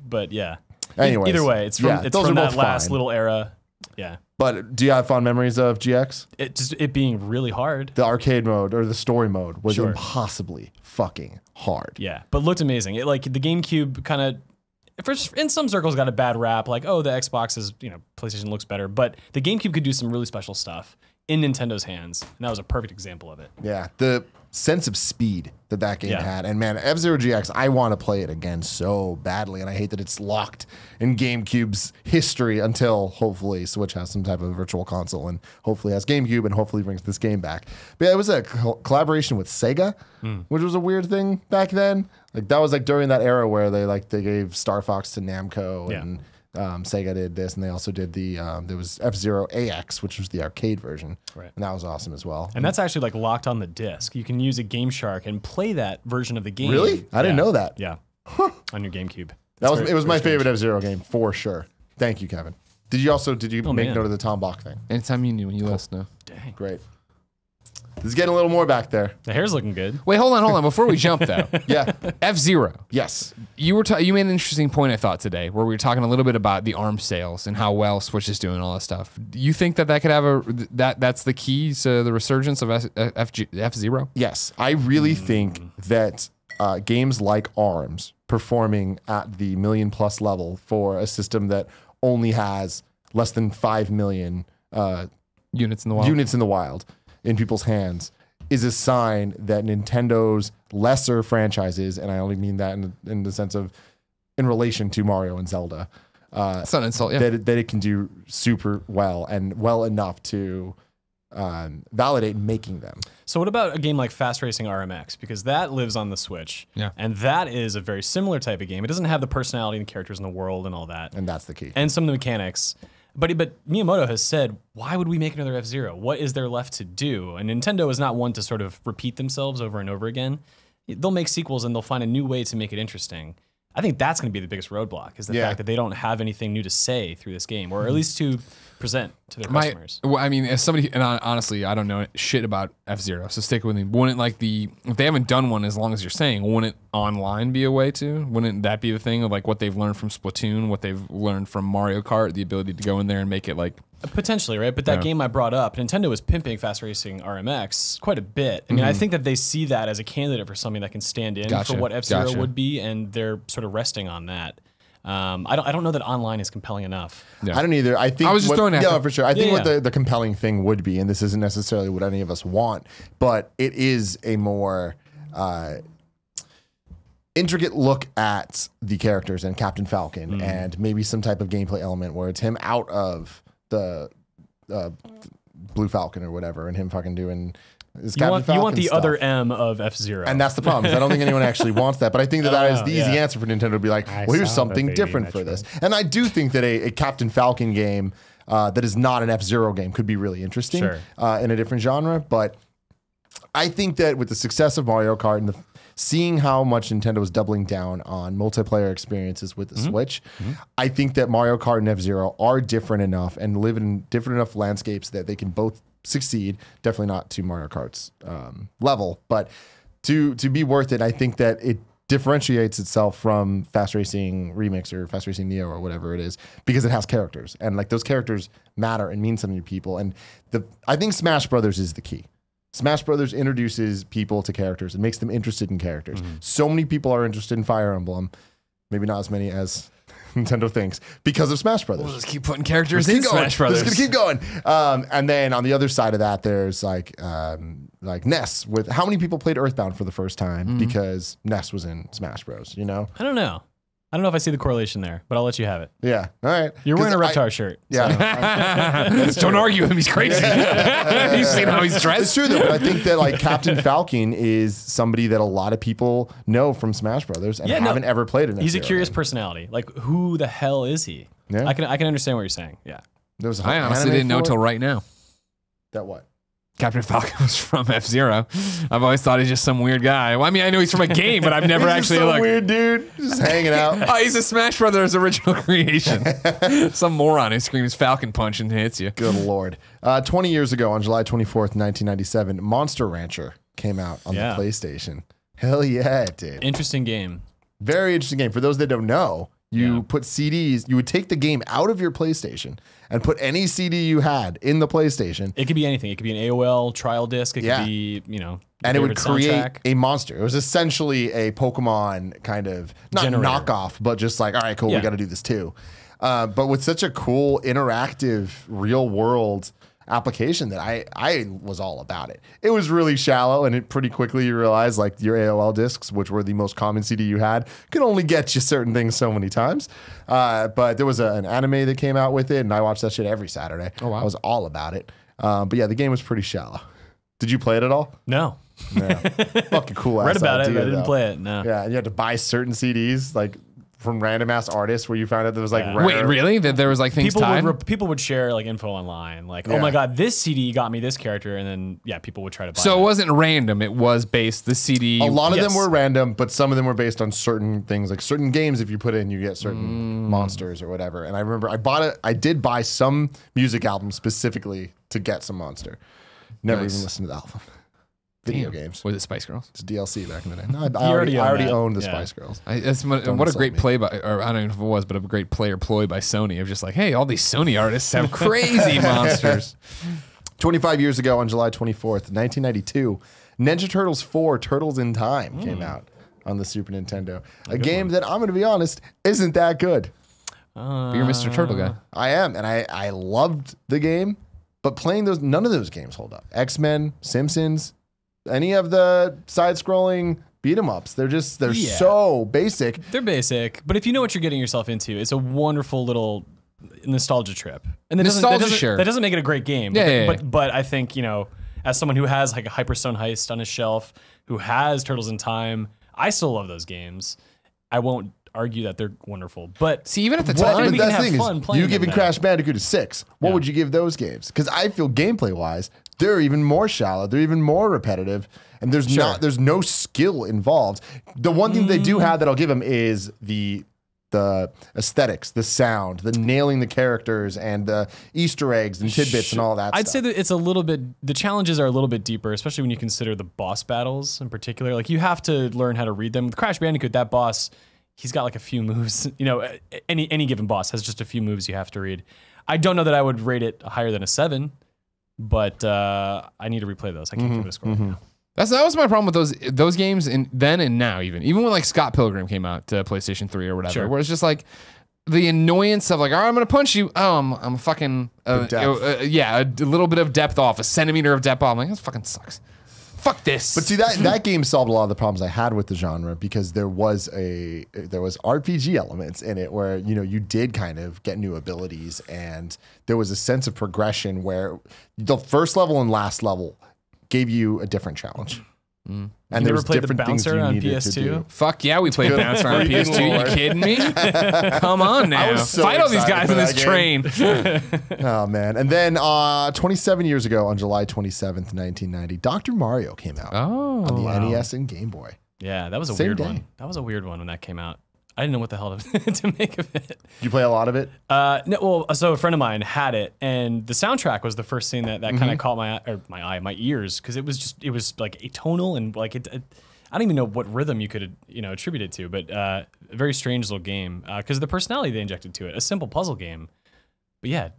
But yeah. Anyways, Either way, it's from yeah, those are that both last fine. little era. Yeah. But do you have fond memories of GX? It being really hard. The arcade mode or the story mode was Sure. impossibly fucking hard. Yeah, but looked amazing. It like the GameCube kind of, in some circles, got a bad rap. Like, oh, the Xbox is, PlayStation looks better, but the GameCube could do some really special stuff in Nintendo's hands, and that was a perfect example of it. Yeah, the sense of speed that game Yeah. had. And man, F-Zero GX, I want to play it again so badly, and I hate that it's locked in GameCube's history until hopefully Switch has some type of virtual console and hopefully has GameCube and hopefully brings this game back. But yeah, it was a collaboration with Sega, which was a weird thing back then. Like that was like during that era where they gave Star Fox to Namco and Sega did this, and they also did there was F-Zero AX, which was the arcade version, Right. and that was awesome as well. And that's actually like locked on the disc. You can use a Game Shark and play that version of the game. Really? I didn't know that. Yeah. On your GameCube. It was my favorite F-Zero game for sure. Thank you, Kevin. Did you make man. note of the Tom Bach thing? Anytime you knew, you let us know. Dang. Great. This is getting a little more back there. The hair's looking good. Wait, hold on. Before we jump though, Yeah. F-Zero. Yes. You made an interesting point, I thought, today, where we were talking a little bit about the ARM sales and how well Switch is doing all that stuff. Do you think that could have that's the key to the resurgence of F-Zero? Yes. I really think that games like ARMS performing at the million plus level for a system that only has less than 5 million Units in the wild. units in the wild in people's hands is a sign that Nintendo's lesser franchises, and I only mean that in the sense of in relation to Mario and Zelda. It's not an insult, yeah. That it can do super well and well enough to validate making them. So what about a game like Fast Racing RMX? Because that lives on the Switch. Yeah. And that is a very similar type of game. It doesn't have the personality and the characters in the world and all that. And that's the key. And some of the mechanics. But Miyamoto has said, why would we make another F-Zero? What is there left to do? And Nintendo is not one to sort of repeat themselves over and over again. They'll make sequels and they'll find a new way to make it interesting. I think that's going to be the biggest roadblock, is the fact that they don't have anything new to say through this game, or at least to present to their customers. Well, I mean, as somebody, and honestly, I don't know shit about F-Zero, so stick with me. Wouldn't if they haven't done one as long as you're saying, wouldn't online be a way to? Wouldn't that be the thing of like what they've learned from Splatoon, what they've learned from Mario Kart, the ability to go in there and make it like... Potentially, right? But that game I brought up, Nintendo was pimping Fast Racing RMX quite a bit. I mean, I think that they see that as a candidate for something that can stand in for what F-Zero would be, and they're sort of resting on that. I don't know that online is compelling enough. Yeah. I don't either. I think I was just throwing it for sure. I think what the compelling thing would be, and this isn't necessarily what any of us want, but it is a more intricate look at the characters and Captain Falcon, and maybe some type of gameplay element where it's him out of the Blue Falcon or whatever, and him fucking doing his Captain Falcon You want the stuff. other M of F-Zero. And that's the problem. Is I don't think anyone actually wants that. But I think that is the easy answer for Nintendo to be like, well, here's something different for this. And I do think that a Captain Falcon game that is not an F-Zero game could be really interesting in a different genre. But I think that with the success of Mario Kart and seeing how much Nintendo is doubling down on multiplayer experiences with the Switch, I think that Mario Kart and F-Zero are different enough and live in different enough landscapes that they can both succeed. Definitely not to Mario Kart's level, but to be worth it, I think that it differentiates itself from Fast Racing Remix or Fast Racing Neo or whatever it is, because it has characters, and like those characters matter and mean something to people. And I think Smash Brothers is the key. Smash Brothers introduces people to characters and makes them interested in characters. So many people are interested in Fire Emblem, maybe not as many as Nintendo thinks, because of Smash Brothers. We'll just keep putting characters in Smash Brothers. Just gonna keep going. And then on the other side of that, there's like Ness. With how many people played Earthbound for the first time because Ness was in Smash Bros. You know? I don't know. I don't know if I see the correlation there, but I'll let you have it. Yeah. All right. You're wearing a Reptar shirt. Yeah. Don't argue with him. He's crazy. You've seen how he's dressed. It's true though, but I think that like Captain Falcon is somebody that a lot of people know from Smash Brothers and haven't ever played it. He's a curious personality. Like, who the hell is he? Yeah. I can understand what you're saying. Yeah. There was I honestly didn't know till right now. That what? Captain Falcon was from F-Zero. I've always thought he's just some weird guy. Well, I mean, I know he's from a game, but I've never actually some looked. Weird dude, just hanging out. Oh, he's a Smash Brothers original creation. Some moron who screams Falcon Punch and hits you. Good Lord. 20 years ago, on July 24th, 1997, Monster Rancher came out on the PlayStation. Hell yeah, it did. Interesting game. Very interesting game. For those that don't know, you put CDs, you would take the game out of your PlayStation and put any CD you had in the PlayStation. It could be anything. It could be an AOL trial disc. It could be, and it would create soundtrack. a monster. It was essentially a Pokemon kind of, not knockoff, but just like, all right, cool, we got to do this too. But with such a cool, interactive, real world application that I was all about it. It was really shallow, and it pretty quickly you realize like your AOL discs, which were the most common CD you had, could only get you certain things so many times. But there was an anime that came out with it, and I watched that shit every Saturday. Oh, wow. I was all about it. But yeah, the game was pretty shallow. Did you play it at all? No. Yeah. Fucking cool. Read about idea, it, but I didn't play it. No. Yeah, and you had to buy certain CDs like from random ass artists where you found out there was like rare. Wait, really? That there was like things tied? People would share like info online, like, oh my god, this CD got me this character, and then people would try to buy. So it wasn't random; it was based the CD. A lot of them were random, but some of them were based on certain things, like certain games. If you put in, you get certain monsters or whatever. And I remember I bought it. I did buy some music albums specifically to get some monster. Never even listened to the album. Video games. Was it Spice Girls? It's DLC back in the day. No, I already owned the Spice Girls. What a great play by, or I don't know if it was, but a great player ploy by Sony of just like, hey, all these Sony artists have crazy monsters. 25 years ago on July 24th, 1992, Ninja Turtles 4 Turtles in Time came out on the Super Nintendo. A game that I'm going to be honest, isn't that good. But you're Mr. Turtle guy. I am, and I loved the game, but playing those, none of those games hold up. X-Men, Simpsons, any of the side-scrolling beat 'em ups. They're Yeah. so basic. They're basic, but if you know what you're getting yourself into, it's a wonderful little nostalgia trip. And that doesn't make it a great game. But I think, you know, as someone who has like a Hyperstone Heist on his shelf, who has Turtles in Time, I still love those games. I won't argue that they're wonderful, but see, even at the But time, we can that's have the thing fun is, playing you giving them Crash Bandicoot a 6. What would you give those games? Because I feel gameplay wise, they're even more shallow. They're even more repetitive, and there's no skill involved. The one thing they do have that I'll give them is the aesthetics, the sound, the nailing the characters, and the Easter eggs and tidbits and all that. I'd say that it's a little bit. The challenges are a little bit deeper, especially when you consider the boss battles in particular. Like you have to learn how to read them. With Crash Bandicoot, that boss, he's got like a few moves. You know, any given boss has just a few moves you have to read. I don't know that I would rate it higher than a 7, but I need to replay those. I can't give it a score right now. that was my problem with those games then and now even when like Scott Pilgrim came out to PlayStation 3 or whatever, where it's just like the annoyance of like, all right, I'm gonna punch you. Oh, I'm fucking a little bit of depth off, a centimeter of depth off. I'm like, this fucking sucks. Fuck this. But see, that game solved a lot of the problems I had with the genre because there was RPG elements in it where, you know, you did kind of get new abilities and there was a sense of progression where the first level and last level gave you a different challenge. And You ever played the Bouncer on PS2? Fuck yeah, we played Bouncer on PS2. You kidding me? Come on now. so Fight all these excited guys for in this that train. Oh, man. And then 27 years ago, on July 27th, 1990, Dr. Mario came out on the NES and Game Boy. Yeah, that was a Same weird day. one. That was a weird one when that came out. I didn't know what the hell to make of it. Did you play a lot of it? No, well, so a friend of mine had it, and the soundtrack was the first thing that kind of caught my ears, because it was like atonal and like I don't even know what rhythm you could attribute it to, but a very strange little game because of the personality they injected to it. A simple puzzle game, but yeah,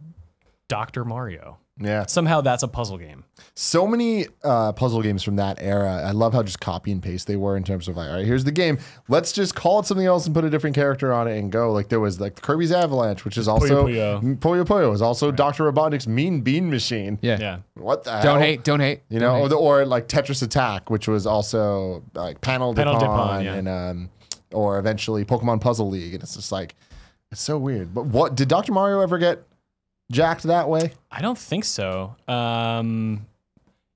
Dr. Mario. Yeah. Somehow that's a puzzle game. So many puzzle games from that era. I love how just copy and paste they were in terms of like, all right, here's the game. Let's just call it something else and put a different character on it and go. Like there was like Kirby's Avalanche, which is also Puyo Puyo is also Dr. Robotnik's Mean Bean Machine. Yeah. What the hell? Don't hate. You know, or like Tetris Attack, which was also like Panel de Pon, and or eventually Pokemon Puzzle League, and it's just like it's so weird. But what did Dr. Mario ever get jacked that way? I don't think so.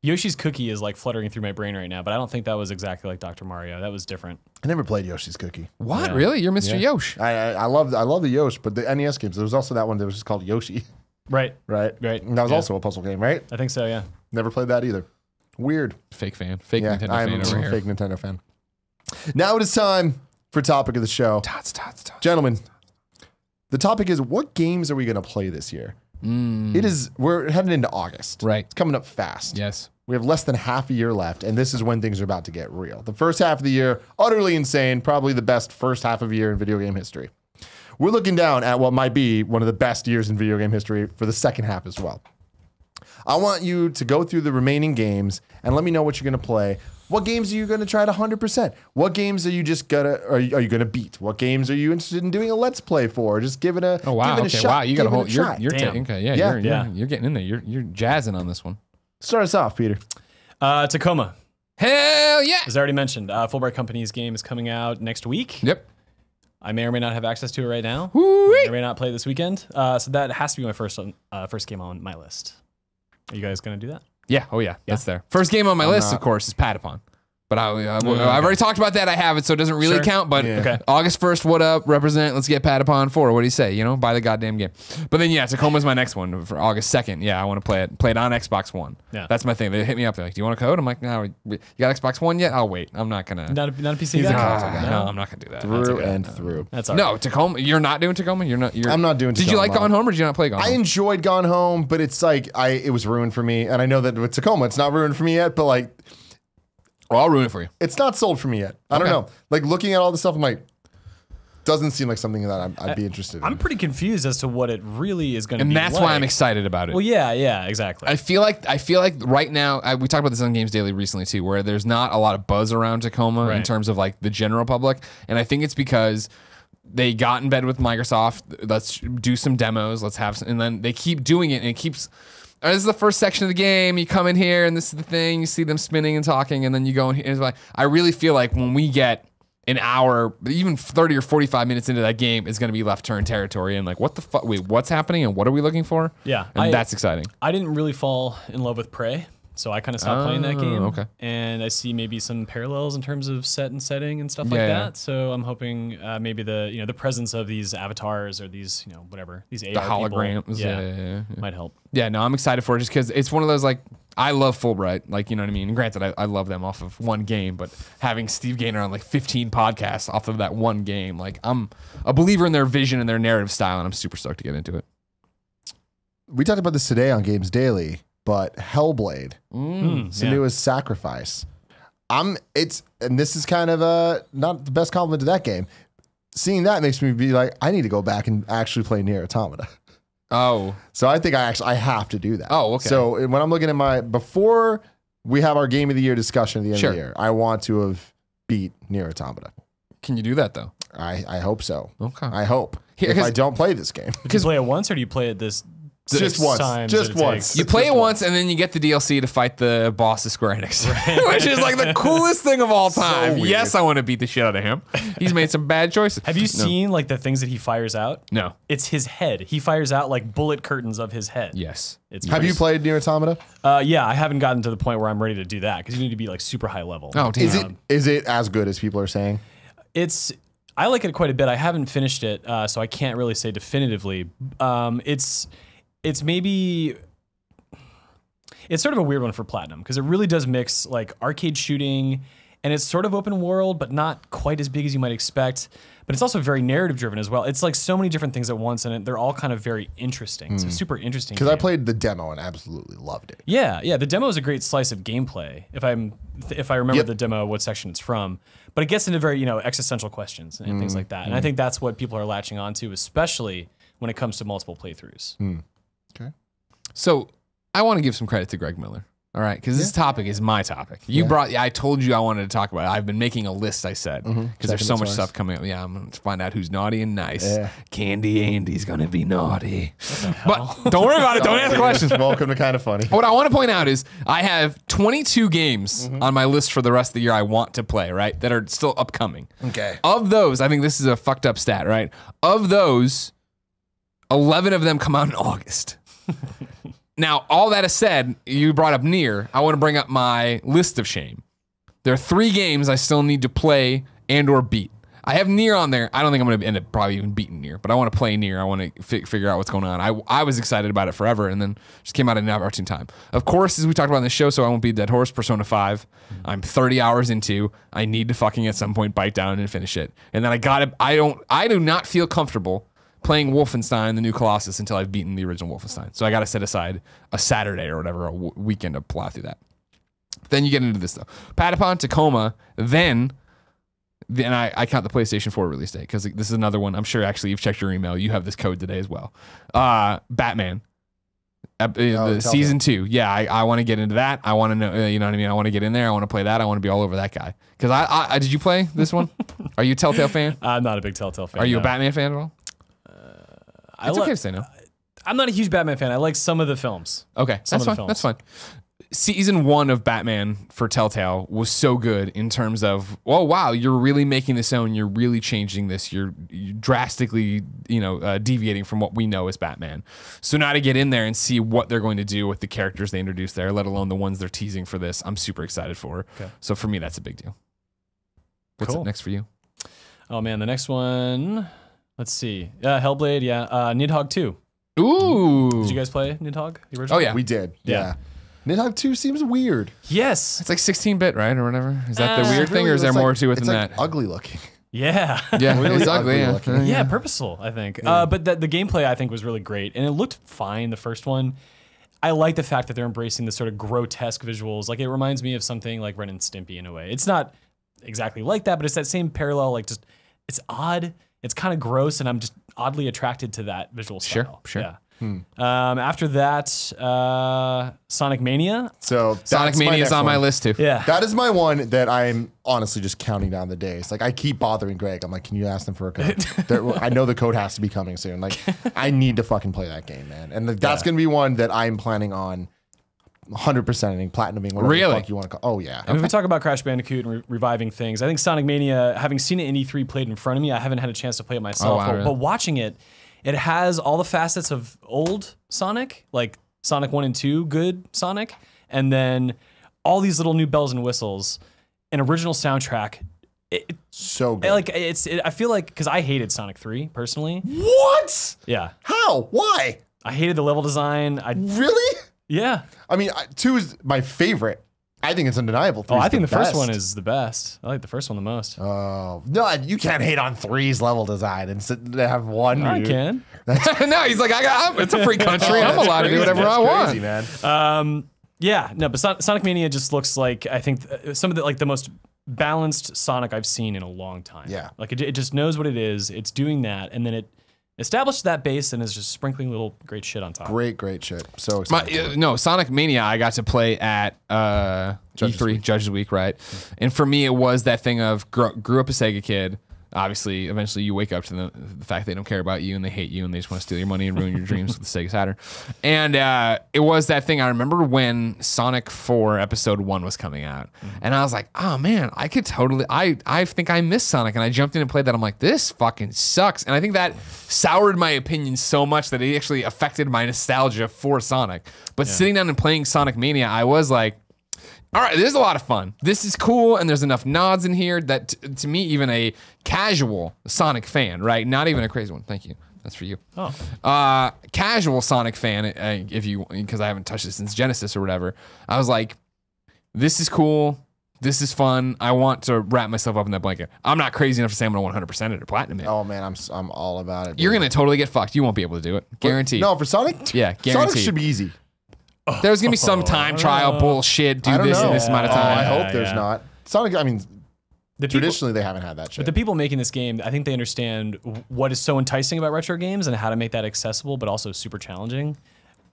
Yoshi's Cookie is like fluttering through my brain right now, but I don't think that was exactly like Dr. Mario. That was different. I never played Yoshi's Cookie. What? Yeah. Really? You're Mr. Yosh. I love the Yosh, but the NES games, there was also that one that was just called Yoshi. Right. And that was also a puzzle game, right? I think so, yeah. Never played that either. Weird. Fake fan. Fake Yeah, Nintendo I'm fan over a here. fake Nintendo fan. Now it is time for topic of the show. Tots. Gentlemen, the topic is, what games are we going to play this year? We're heading into August. Right. It's coming up fast. Yes. We have less than half a year left, and this is when things are about to get real. The first half of the year, utterly insane, probably the best first half of a year in video game history. We're looking down at what might be one of the best years in video game history for the second half as well. I want you to go through the remaining games and let me know what you're going to play. What games are you going to try to 100%? What games are you just are you going to beat? What games are you interested in doing a let's play for? Just give it a Oh wow. give it a Okay. shot. Wow. You got a Give it whole. try. You're getting in there. You're jazzing on this one. Start us off, Peter. Tacoma. Hell yeah. As I already mentioned, Fulbright Company's game is coming out next week. Yep. I may or may not have access to it right now. Woo-wee. May or may not play this weekend. So that has to be my first game on my list. Are you guys going to do that? Yeah. Oh yeah. That's there. First game on my list, of course, is Patapon. But I've already talked about that. I have it, so it doesn't really count. But Yeah. August 1st, what up? Represent. Let's get Patapon 4. What do you say? You know, buy the goddamn game. But then, Tacoma's my next one for August 2nd. Yeah, I want to play it on Xbox One. Yeah. That's my thing. They hit me up. They're like, do you want a code? I'm like, no, you got Xbox One yet? I'll wait. I'm not going to. Not a PC guy? No, I'm not going to do that. Through and through. That's all right. No, Tacoma. You're not doing Tacoma? I'm not doing Did you Tacoma. like Gone Home or did you not play Gone I Home? enjoyed Gone Home, but it's like it was ruined for me. And I know that with Tacoma, it's not ruined for me yet, but like Well, I'll ruin it for you. it's not sold for me yet. I don't know. Like looking at all the stuff, I'm like, doesn't seem like something that I'd be interested in. I'm pretty confused as to what it really is going to be. And that's why I'm excited about it. Well, yeah, exactly. I feel like right now, we talked about this on Games Daily recently too, where there's not a lot of buzz around Tacoma in terms of like the general public, and I think it's because they got in bed with Microsoft. Let's do some demos. Let's have some, and then they keep doing it, and it keeps. this is the first section of the game. You come in here, and this is the thing. You see them spinning and talking, and then you go in here. And it's like, I really feel like when we get an hour, even 30 or 45 minutes into that game, is going to be left turn territory. And like, what the fuck? Wait, what's happening? And what are we looking for? Yeah. And that's exciting. I didn't really fall in love with Prey, so I kind of stopped playing that game. Okay. And I see maybe some parallels in terms of set and setting and stuff like that. So I'm hoping maybe the presence of these avatars or these, whatever, these AR The holograms. people, Yeah. might help. Yeah, no, I'm excited for it just because it's one of those, like, I love Fulbright. Like, you know what I mean? And granted, I love them off of one game, but having Steve Gaynor on like 15 podcasts off of that one game, like, I'm a believer in their vision and their narrative style, and I'm super stoked to get into it. We talked about this today on Games Daily, but Hellblade, it's the newest Sacrifice. And this is kind of not the best compliment to that game. Seeing that makes me be like, I need to go back and actually play Nier Automata. Oh. So I think I have to do that. Oh, okay. So when I'm looking at before we have our Game of the Year discussion at the end of the year, I want to have beat Nier Automata. Can you do that, though? I hope so. Okay. I hope. Here, if I don't play this game. Do you play it once or do you play it this Just once. times Just that it once. takes? You play it once, and then you get the DLC to fight the boss of Square Enix, which is like the coolest thing of all time. weird. Yes, I want to beat the shit out of him. He's made some bad choices. Have you seen like the things that he fires out? No. It's his head. He fires out like bullet curtains of his head. Yes. It's Have you played Nier Automata? Yeah, I haven't gotten to the point where I'm ready to do that because you need to be like super high level. Oh, damn. Is it as good as people are saying? I like it quite a bit. I haven't finished it, so I can't really say definitively. It's maybe it's sort of a weird one for Platinum because it really does mix like arcade shooting and it's sort of open world, but not quite as big as you might expect. But it's also very narrative driven as well. It's like so many different things at once, and they're all kind of very interesting. It's a super interesting. Because I played the demo and absolutely loved it. Yeah. The demo is a great slice of gameplay. If I remember the demo, what section it's from, but it gets into very existential questions and things like that. And I think that's what people are latching onto, especially when it comes to multiple playthroughs. Okay. So I want to give some credit to Greg Miller. All right, because this topic is my topic. I told you I wanted to talk about it. I've been making a list, I said, because there's so much stuff coming up. Yeah, I'm going to find out who's naughty and nice. Yeah. Candy Andy's going to be naughty. But don't worry about it. Don't ask questions. Welcome to Kind of Funny. What I want to point out is I have 22 games on my list for the rest of the year I want to play, right, that are still upcoming. Okay. Of those, I think this is a fucked up stat, right? Of those, 11 of them come out in August. Now, all that is said, you brought up Nier. I want to bring up my list of shame. There are 3 games I still need to play and or beat. I have Nier on there. I don't think I'm going to end up probably even beating Nier, but I want to play Nier. I want to figure out what's going on. I was excited about it forever, and then just came out at an opportune time. Of course, as we talked about in the show, so I won't beat Dead Horse, Persona 5. I'm 30 hours into. I need to fucking at some point bite down and finish it. And then I do not feel comfortable playing Wolfenstein, the new Colossus, until I've beaten the original Wolfenstein. So I got to set aside a Saturday or whatever, a weekend to plow through that. Then you get into this, though. Patapon, Tacoma, then I count the PlayStation 4 release date, because this is another one. I'm sure, actually, you've checked your email. You have this code today as well. Batman. Season 2. Yeah, I want to get into that. I want to know, you know what I mean? I want to get in there. I want to play that. I want to be all over that guy. Because I did you play this one? Are you a Telltale fan? I'm not a big Telltale fan. Are you a Batman fan at all? It's okay to say no. I'm not a huge Batman fan. I like some of the films. Okay, that's fine. That's fine. Season 1 of Batman for Telltale was so good in terms of, oh wow, you're really making this own. You're really changing this. You're drastically, deviating from what we know as Batman. So now to get in there and see what they're going to do with the characters they introduced there, let alone the ones they're teasing for this, I'm super excited for. Okay. So for me, that's a big deal. What's up next for you? Oh man, the next one. Let's see. Hellblade. Yeah. Nidhogg 2. Ooh. Did you guys play Nidhogg? The original? Oh yeah, We did. Yeah. Nidhogg 2 seems weird. Yes. it's like 16-bit, right, or whatever. Is that the weird thing, or is there more to it than that? Ugly looking. Yeah. Yeah, Really it's ugly. ugly Yeah. looking. Yeah, purposeful, I think. But the gameplay, I think, was really great. And it looked fine, the first one. I like the fact that they're embracing this sort of grotesque visuals. Like, it reminds me of something like Ren and Stimpy in a way. It's not exactly like that, but it's that same parallel. Like, just, it's odd. It's kind of gross, and I'm just oddly attracted to that visual style. Sure. Yeah. After that, Sonic Mania. So Sonic Mania is on my list too. Yeah. That is my one that I'm honestly just counting down the days. Like, I keep bothering Greg. I'm like, can you ask them for a code? I know the code has to be coming soon. Like, I need to fucking play that game, man. And that's going to be one that I'm planning on 100%ing, platinuming, whatever the fuck you want to call. Oh, yeah. And if we talk about Crash Bandicoot and reviving things, I think Sonic Mania, having seen it in E3 played in front of me, I haven't had a chance to play it myself. But watching it, it has all the facets of old Sonic, like Sonic 1 and 2, good Sonic, and then all these little new bells and whistles, an original soundtrack. So good. I feel like, because I hated Sonic 3 personally. What? Yeah. How? Why? I hated the level design. Really? Yeah. I mean, 2 is my favorite. I think it's undeniable. I think the first one is the best. I like the first one the most. Oh, no, you can't hate on 3's level design and have one. I can. No, he's like, it's a free country. I'm allowed to do whatever I want. Crazy, man. Yeah, no, but Sonic Mania just looks like, I think, some of the most balanced Sonic I've seen in a long time. Yeah. Like, it just knows what it is. It's doing that, and then it established that base and is just sprinkling little great shit on top. Great shit. So excited. No, Sonic Mania I got to play at E3, Judges Week, right? And for me, it was that thing of grew up a Sega kid. Obviously, eventually you wake up to the fact they don't care about you and they hate you and they just want to steal your money and ruin your dreams with the Sega Saturn. And it was that thing. I remember when Sonic 4 Episode 1 was coming out. And I was like, oh man, I could totally, I think I missed Sonic. And I jumped in and played that. I'm like, this fucking sucks. And I think that soured my opinion so much that it actually affected my nostalgia for Sonic. But sitting down and playing Sonic Mania, I was like, all right, this is a lot of fun. This is cool, and there's enough nods in here that, to me, even a casual Sonic fan, right? Not even a crazy one. Thank you. That's for you. Oh. Casual Sonic fan, because I haven't touched it since Genesis or whatever. I was like, this is cool. This is fun. I want to wrap myself up in that blanket. I'm not crazy enough to say I'm going to 100% it or platinum it. Oh man, I'm all about it. You're going to totally get fucked. You won't be able to do it. Guaranteed. No, for Sonic? Yeah, guaranteed. Sonic should be easy. There's going to be some time trial bullshit. Do this in this amount of time. I hope there's not. Sonic, I mean, traditionally they haven't had that shit. But the people making this game, I think they understand what is so enticing about retro games and how to make that accessible, but also super challenging,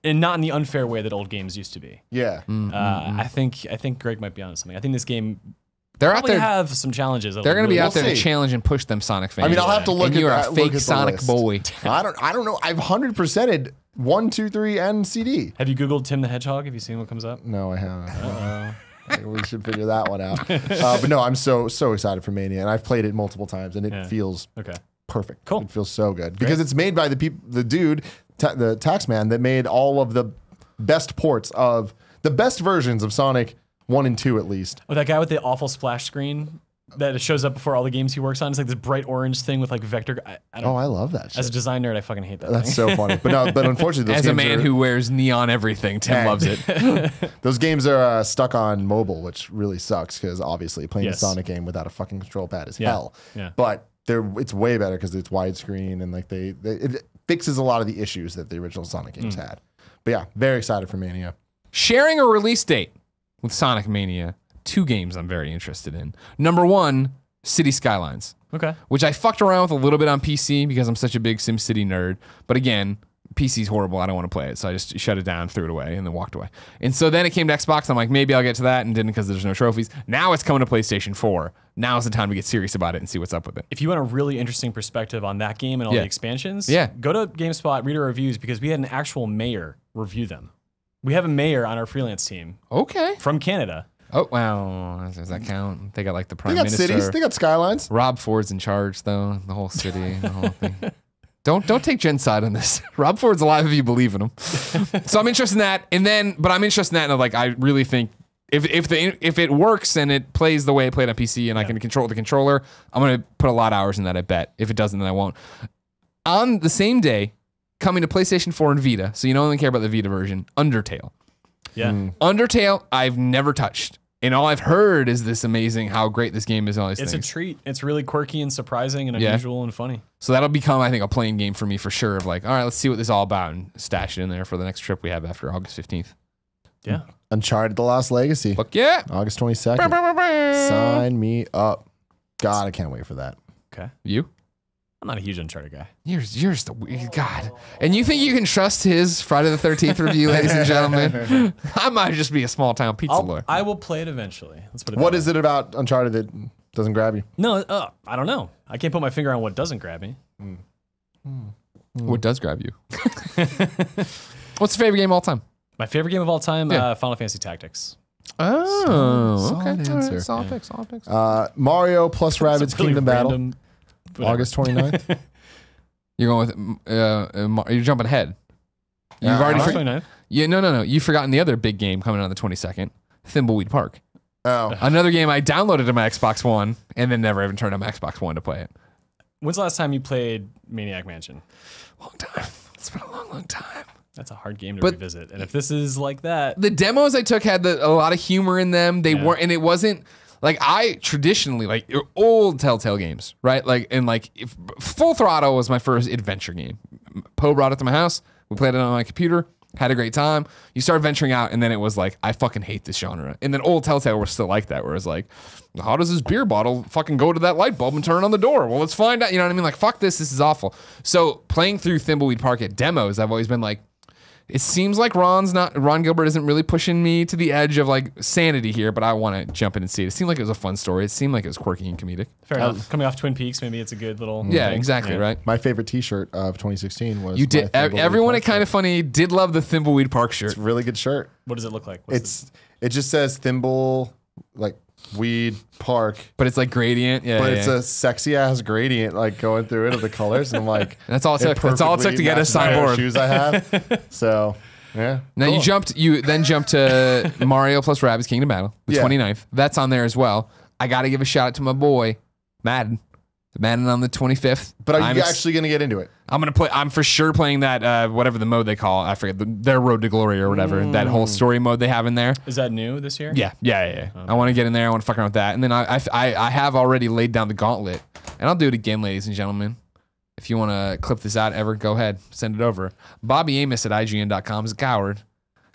and not in the unfair way that old games used to be. Yeah. I think Greg might be onto something. I think this game they're out there. Have some challenges. They're going to be out there to challenge and push them Sonic fans. I mean, I'll have to look and at you are that, a fake Sonic boy. I don't know. I've 100%ed 1, 2, 3, and CD. Have you Googled Tim the Hedgehog? Have you seen what comes up? No, I haven't. We should figure that one out. But no, I'm so excited for Mania, and I've played it multiple times, and it feels perfect. Cool. It feels so good because it's made by the dude, the Taxman, that made all of the best ports of the best versions of Sonic 1 and 2, at least. Oh, that guy with the awful splash screen that shows up before all the games he works on. It's like this bright orange thing with like vector. I love that shit. As a design nerd, I fucking hate that. That's so funny. But unfortunately, those as a man who wears neon everything, Tim loves it. Those games are stuck on mobile, which really sucks because obviously playing a Sonic game without a fucking control pad is hell. Yeah. But it's way better because it's widescreen and like it fixes a lot of the issues that the original Sonic games had. But yeah, very excited for Mania. Sharing a release date with Sonic Mania. 2 games I'm very interested in. Number 1, City Skylines. Okay. Which I fucked around with a little bit on PC because I'm such a big SimCity nerd. But again, PC's horrible. I don't want to play it. So I just shut it down, threw it away, and then walked away. And so then it came to Xbox. I'm like, maybe I'll get to that, and didn't because there's no trophies. Now it's coming to PlayStation 4. Now's the time to get serious about it and see what's up with it. If you want a really interesting perspective on that game and all the expansions, go to GameSpot, read our reviews, because we had an actual mayor review them. We have a mayor on our freelance team. Okay. From Canada. Oh, wow. Does that count? They got like the Prime They got Minister. cities. They got skylines. Rob Ford's in charge, though. The whole city, the whole thing. Don't take Jen's side on this. Rob Ford's alive if you believe in him. So I'm interested in that. But I'm interested in that. And like, I really think if it works and it plays the way it played on PC and I can control the controller, I'm going to put a lot of hours in that, I bet. If it doesn't, then I won't. On the same day, coming to PlayStation 4 and Vita, so you don't only care about the Vita version, Undertale. Yeah. Undertale, I've never touched. And all I've heard is this amazing how great this game is and all these things. It's a treat. It's really quirky and surprising and unusual and funny. So that'll become, I think, a playing game for me for sure of like, all right, let's see what this is all about and stash it in there for the next trip we have after August 15th. Yeah. Uncharted: The Lost Legacy. Fuck yeah. August 22nd. Sign me up. God, I can't wait for that. Okay. You? I'm not a huge Uncharted guy. You're the weird God. And you think you can trust his Friday the 13th review, ladies and gentlemen? I might just be a small town pizza lord. I will play it eventually. Let's put it. What is it about Uncharted that doesn't grab you? No, I don't know. I can't put my finger on what doesn't grab me. What does grab you? What's your favorite game of all time? My favorite game of all time, Yeah. Final Fantasy Tactics. Oh, solid okay. answer. Solid pick, solid pick. Mario plus Rabbids Really Kingdom Battle, random- whatever. August 29th. You're going with, you're jumping ahead. You've Yeah, already, August for, 29th? yeah, no. You've forgotten the other big game coming on the 22nd, Thimbleweed Park. Oh, Another game I downloaded to my Xbox One and then never even turned on my Xbox One to play it. When's the last time you played Maniac Mansion? Long time. It's been a long time. That's a hard game to But- revisit. And if this is like that, The demos I took had a lot of humor in them. They Yeah. weren't, and it wasn't like I traditionally like old Telltale games, right? Like, and like if, Full Throttle was my first adventure game. Poe brought it to my house. We played it on my computer. Had a great time. You start venturing out, and then it was like, I fucking hate this genre. And then old Telltale was still like that, where it's like, how does this beer bottle fucking go to that light bulb and turn on the door? Well, let's find out. You know what I mean? Like, fuck this. This is awful. So playing through Thimbleweed Park at demos, I've always been like, it seems like Ron Gilbert isn't really pushing me to the edge of like sanity here, but I want to jump in and see it. It seemed like it was a fun story. It seemed like it was quirky and comedic. fair enough. Coming off Twin Peaks, maybe it's a good little. Yeah, thing. exactly, Yeah. right? my favorite T-shirt of 2016 was You did. my Thimbleweed Everyone Park at Kind of Funny did love the Thimbleweed Park shirt. It's a really good shirt. What does it look like? It just says Thimble, like Weed Park, But it's like gradient. Yeah, but yeah, it's yeah. a sexy ass gradient like going through it of the colors, and I'm like, That's all it took. That's all it took to get us on perfectly matches the pair of board. shoes I have. So yeah. Now cool. you then jumped to Mario plus Rabbids Kingdom Battle, the Yeah. 29th. That's on there as well. I got to give a shout out to my boy, Madden. Madden on the 25th. But are I'm you ex- actually gonna get into it? I'm gonna play. I'm for sure playing that whatever the mode they call. I forget their Road to Glory or whatever. That whole story mode they have in there. Is that new this year? Yeah. I want to get in there. I want to fuck around with that. And then I have already laid down the gauntlet, and I'll do it again, ladies and gentlemen. If you want to clip this out ever, go ahead, send it over. Bobby Amos at IGN.com is a coward,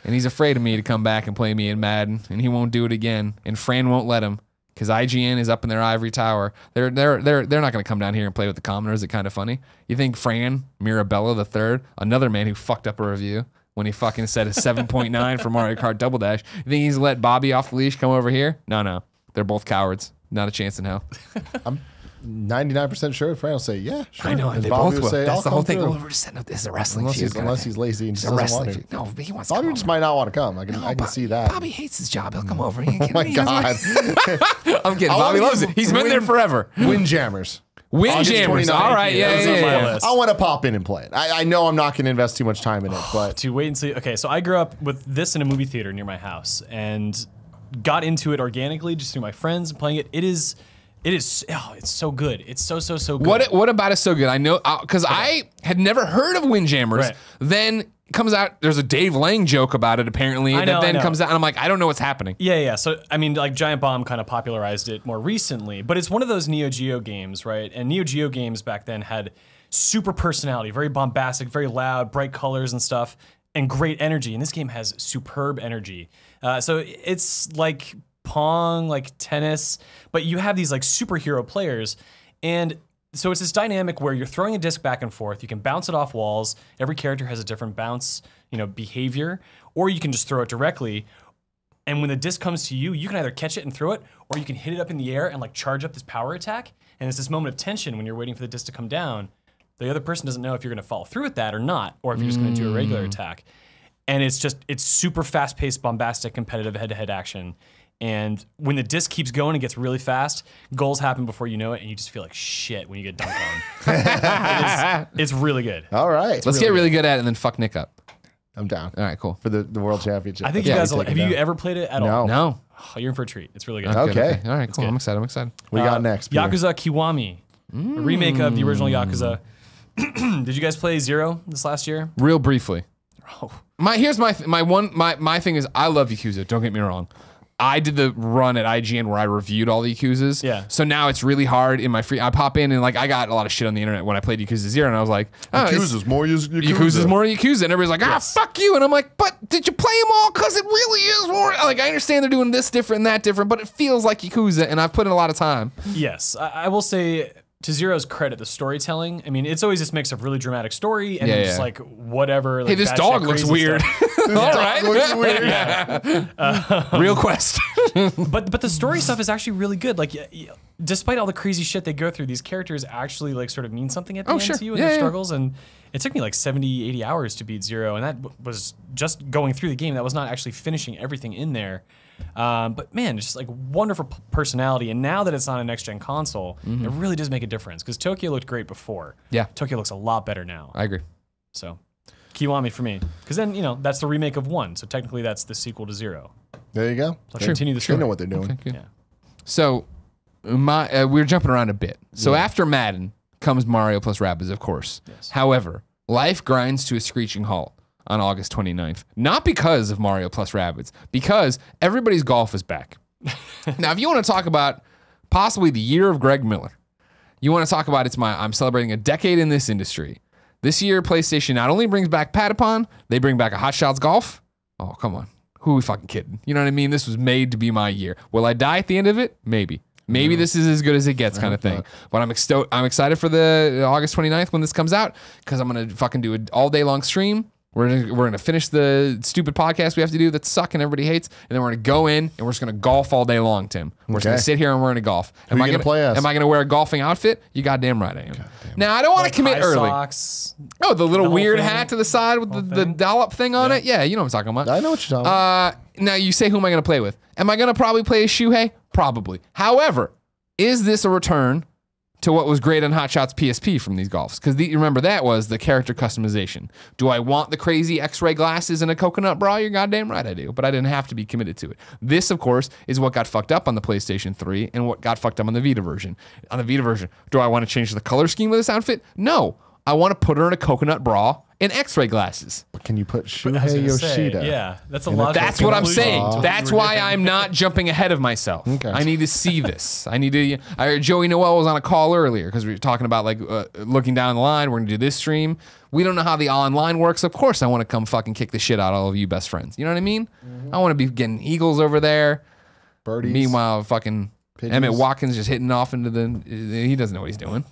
and he's afraid of me to come back and play me in Madden, and he won't do it again. And Fran won't let him. Because IGN is up in their ivory tower. They're not going to come down here and play with the commoners. It's kind of funny. You think Fran Mirabella III, another man who fucked up a review when he fucking said a 7.9 for Mario Kart Double Dash. You think he's let Bobby off the leash come over here? No. They're both cowards. Not a chance in hell. 99% sure Fran will say, yeah, sure. I know, and they Bobby both will will. say, That's I'll the whole come thing. through. Oh, we're just setting up. This is a wrestling Unless feud. he's lazy and It's just a doesn't wrestling want feud. to. No, but he wants to Bobby come just over. might not want to come. I can No, see that. Bobby hates his job. He'll come over. You Oh my God. I'm kidding. I Bobby wanna loves give it. He's been there forever. Windjammers. Windjammers. 29th. All right. Yeah, That was on my yeah. list. I want to pop in and play it. I know I'm not going to invest too much time in it, but To wait and see. Okay, so I grew up with this in a movie theater near my house and got into it organically just through my friends and playing it. It is, it's so good. It's so good. What about it so good? I know because I had never heard of Windjammers. Right. Then comes out. There's a Dave Lang joke about it apparently. I know, that then I know. comes out, and I'm like, I don't know what's happening. Yeah. So, I mean, like, Giant Bomb kind of popularized it more recently, but it's one of those Neo Geo games, right? And Neo Geo games back then had super personality, very bombastic, very loud, bright colors and stuff, and great energy. And this game has superb energy. So it's like Pong, like tennis, but you have these like superhero players. And so it's this dynamic where you're throwing a disc back and forth. You can bounce it off walls. Every character has a different bounce, behavior, or you can just throw it directly. And when the disc comes to you, you can either catch it and throw it, or you can hit it up in the air and like charge up this power attack. And it's this moment of tension when you're waiting for the disc to come down. The other person doesn't know if you're going to follow through with that or not, or if you're just going to do a regular attack. And it's super fast-paced, bombastic, competitive head-to-head action. And when the disc keeps going, it gets really fast. Goals happen before you know it, and you just feel like shit when you get dunked on. It's really good. all right. Let's get really good at it and then fuck Nick up. I'm down All right, cool. for the world championship. I think That's you what guys we will. take Have it you down. ever played it at No. all? No. Oh, you're in for a treat. It's really good. Okay. All right, cool. good. I'm excited. I'm excited. We got next. Peter. Yakuza Kiwami, a remake of the original Yakuza. Did you guys play Zero this last year? Real briefly. Oh. Here's my thing is I love Yakuza. Don't get me wrong. I did the run at IGN where I reviewed all the Yakuzas. Yeah. So now it's really hard in my free. I pop in and like I got a lot of shit on the internet when I played Yakuza 0 and I was like, oh, Yakuza's more Yakuza. Yakuza's more Yakuza, and everybody's like, fuck you, and I'm like, but did you play them all? Because it really is more. Like I understand they're doing this different and that different, but it feels like Yakuza, and I've put in a lot of time. Yes, I will say to Zero's credit, the storytelling, I mean, it's always this mix of really dramatic story and then just like whatever. Like, hey, this dog looks weird. All right. Looks weird. Real quest. But the story stuff is actually really good. Like, despite all the crazy shit they go through, these characters actually like sort of mean something at the end to you and their struggles. And it took me like 70, 80 hours to beat Zero, and that was just going through the game. That was not actually finishing everything in there. But man, just like wonderful personality. And now that it's on a next-gen console, it really does make a difference. Because Tokyo looked great before. Yeah. Tokyo looks a lot better now. I agree. So, Kiwami for me. Because then, you know, that's the remake of 1. So technically that's the sequel to 0. There you go. So continue the story. They know what they're doing. Okay, yeah. So, we're jumping around a bit. So after Madden comes Mario plus Rabbids, of course. Yes. However, life grinds to a screeching halt on August 29th. Not because of Mario plus Rabbids, because everybody's golf is back. Now, if you want to talk about possibly the year of Greg Miller, you want to talk about I'm celebrating a decade in this industry. This year, PlayStation not only brings back Patapon, they bring back a Hot Shots Golf. Oh, come on. Who are we fucking kidding? You know what I mean? This was made to be my year. Will I die at the end of it? Maybe. Maybe this is as good as it gets kind of thing. But I'm excited for the August 29th when this comes out because I'm going to fucking do an all day long stream. We're gonna finish the stupid podcast we have to do that suck and everybody hates, and then we're gonna go in and we're just gonna golf all day long, Tim. We're just gonna sit here and we're gonna golf. Am I gonna wear a golfing outfit? You goddamn right I am. Now I don't want to commit early. Socks, oh, the little weird hat to the side with the dollop thing on it. Yeah, you know what I'm talking about. I know what you're talking about. Now you say, who am I gonna play with? Am I gonna probably play as Shuhei? Probably. However, is this a return to what was great on Hot Shots PSP from these golfs? Because remember, that was the character customization. Do I want the crazy X-ray glasses and a coconut bra? You're goddamn right I do, but I didn't have to be committed to it. This, of course, is what got fucked up on the PlayStation 3 and what got fucked up on the Vita version. On the Vita version, do I want to change the color scheme of this outfit? No. I want to put her in a coconut bra and X-ray glasses. But can you put Shuhei Yoshida? Yeah, that's a lot. That's what I'm saying. That's why I'm not jumping ahead of myself. Okay. I need to see this. I need to. I heard Joey Noel was on a call earlier because we were talking about like looking down the line. We're gonna do this stream. We don't know how the online works. Of course, I want to come fucking kick the shit out of all of you best friends. You know what I mean? I want to be getting eagles over there. Birdies. Meanwhile, fucking Pigeons. Emmett Watkins just hitting off into the. He doesn't know what he's doing.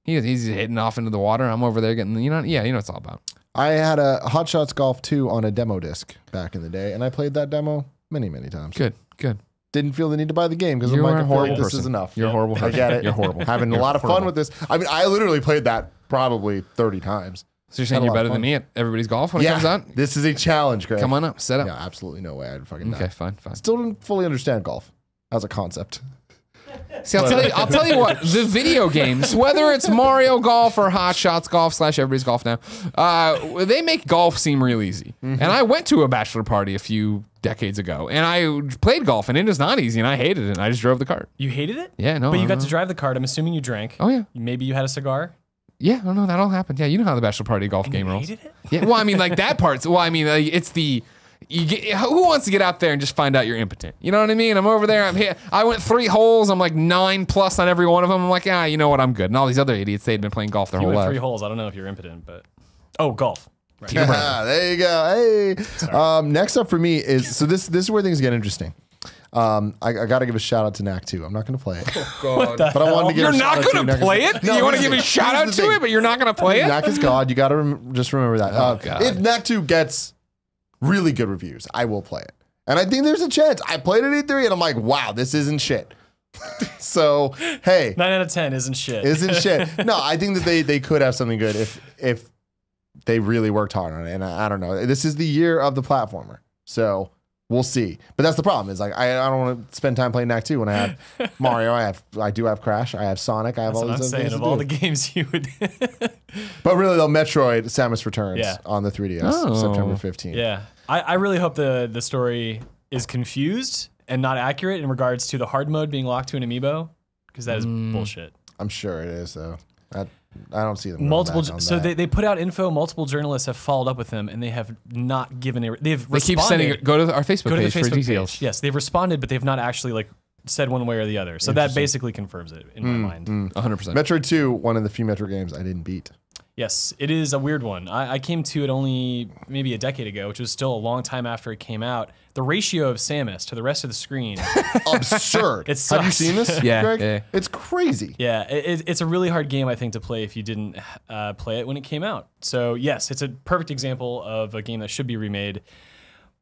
He's hitting off into the water. I'm over there getting, you know what it's all about. I had a Hot Shots Golf 2 on a demo disc back in the day, and I played that demo many, many times. Good. Didn't feel the need to buy the game because I'm like, I feel like this is enough. You're a horrible person. I get it. You're horrible. Having a lot of fun with this. I mean, I literally played that probably 30 times. So you're saying you're better than me at everybody's golf when it comes out? This is a challenge, Greg. Come on up, set up. Yeah, absolutely no way I'd fucking Okay, fine. Still didn't fully understand golf as a concept. See, I'll tell you what, the video games, whether it's Mario Golf or Hot Shots Golf / Everybody's Golf now, they make golf seem real easy. And I went to a bachelor party a few decades ago, and I played golf, and it is not easy, and I hated it, and I just drove the cart. You hated it? Yeah, no. But you got to drive the cart. I'm assuming you drank. Oh, yeah. Maybe you had a cigar? Yeah, oh no, that all happened. Yeah, you know how the bachelor party golf game rolls. Hated it? Yeah, well, I mean, like that part's, it's the... who wants to get out there and just find out you're impotent? You know what I mean? I'm over there. I'm here. I went 3 holes. I'm like 9+ on every one of them. I'm like, you know what? I'm good. And all these other idiots, they'd been playing golf their whole life. 3 holes. I don't know if you're impotent, but golf. Right. There you go. Hey. Next up for me is this is where things get interesting. I got to give a shout out to Knack 2. I'm not going to play it. Oh, God. But I wanted to give You're not going to play it? No, you want to give a shout out to it, but you're not going to play it? Knack is God. You got to just remember that. God. If Knack 2 gets really good reviews, I will play it. And I think there's a chance. I played it at E3 and I'm like, wow, this isn't shit. So, hey. 9 out of 10 isn't shit. Isn't shit. No, I think that they could have something good if they really worked hard on it. And I don't know. This is the year of the platformer. So we'll see. But that's the problem. Is like I don't want to spend time playing Knack 2 when I have Mario, I do have Crash, I have Sonic, I have all these other things. Of all the games you would But really though, Metroid Samus Returns on the 3DS September 15th. Yeah. I really hope the story is confused and not accurate in regards to the hard mode being locked to an amiibo, because that is bullshit. I'm sure it is though. I don't see them. They put out info. Multiple journalists have followed up with them, and they have not given a. They keep sending it. Go to our Facebook page for details. Page. Yes, they've responded, but they've not actually said one way or the other. So that basically confirms it in my mind. 100%. Metroid 2, one of the few Metro games I didn't beat. Yes, it is a weird one. I came to it only maybe a decade ago, which was still a long time after it came out. The ratio of Samus to the rest of the screen. Absurd. It Have you sucks. seen this, Yeah, Greg? yeah. It's crazy. Yeah, it's a really hard game, I think, to play if you didn't play it when it came out. So yes, it's a perfect example of a game that should be remade.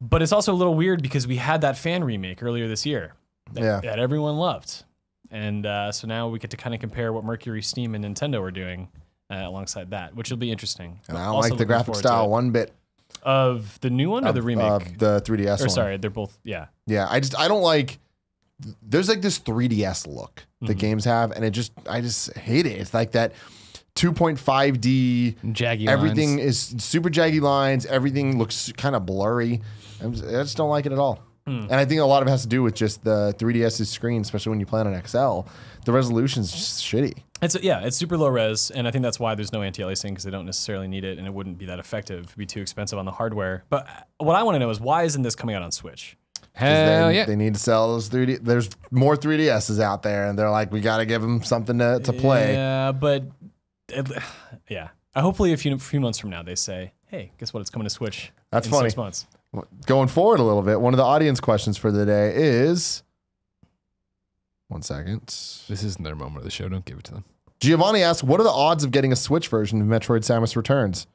But it's also a little weird because we had that fan remake earlier this year that everyone loved. And so now we get to kind of compare what Mercury, Steam, and Nintendo are doing alongside that, which will be interesting. And I don't Also like the looking graphic forward to style it. one bit. Of the new one or the remake? The 3DS or one. sorry, they're both, yeah. Yeah, I don't like. There's like this 3DS look that games have, and I just hate it. It's like that 2.5D. Jaggy Everything lines. is super jaggy lines. Everything looks kind of blurry. I just don't like it at all. And I think a lot of it has to do with just the 3DS's screen, especially when you play it on XL. The resolution's just shitty. It's super low res, and I think that's why there's no anti-aliasing because they don't necessarily need it, and it wouldn't be that effective. It'd be too expensive on the hardware. But what I want to know is why isn't this coming out on Switch? Hell yeah. They need to sell those 3D. There's more 3DSs out there, and they're like, we got to give them something to play. Yeah, but hopefully a few months from now they say, hey, guess what? It's coming to Switch. That's in funny. 6 months. Going forward a little bit, one of the audience questions for the day is. 1 second. This isn't their moment of the show. Don't give it to them. Giovanni asks, what are the odds of getting a Switch version of Metroid Samus Returns?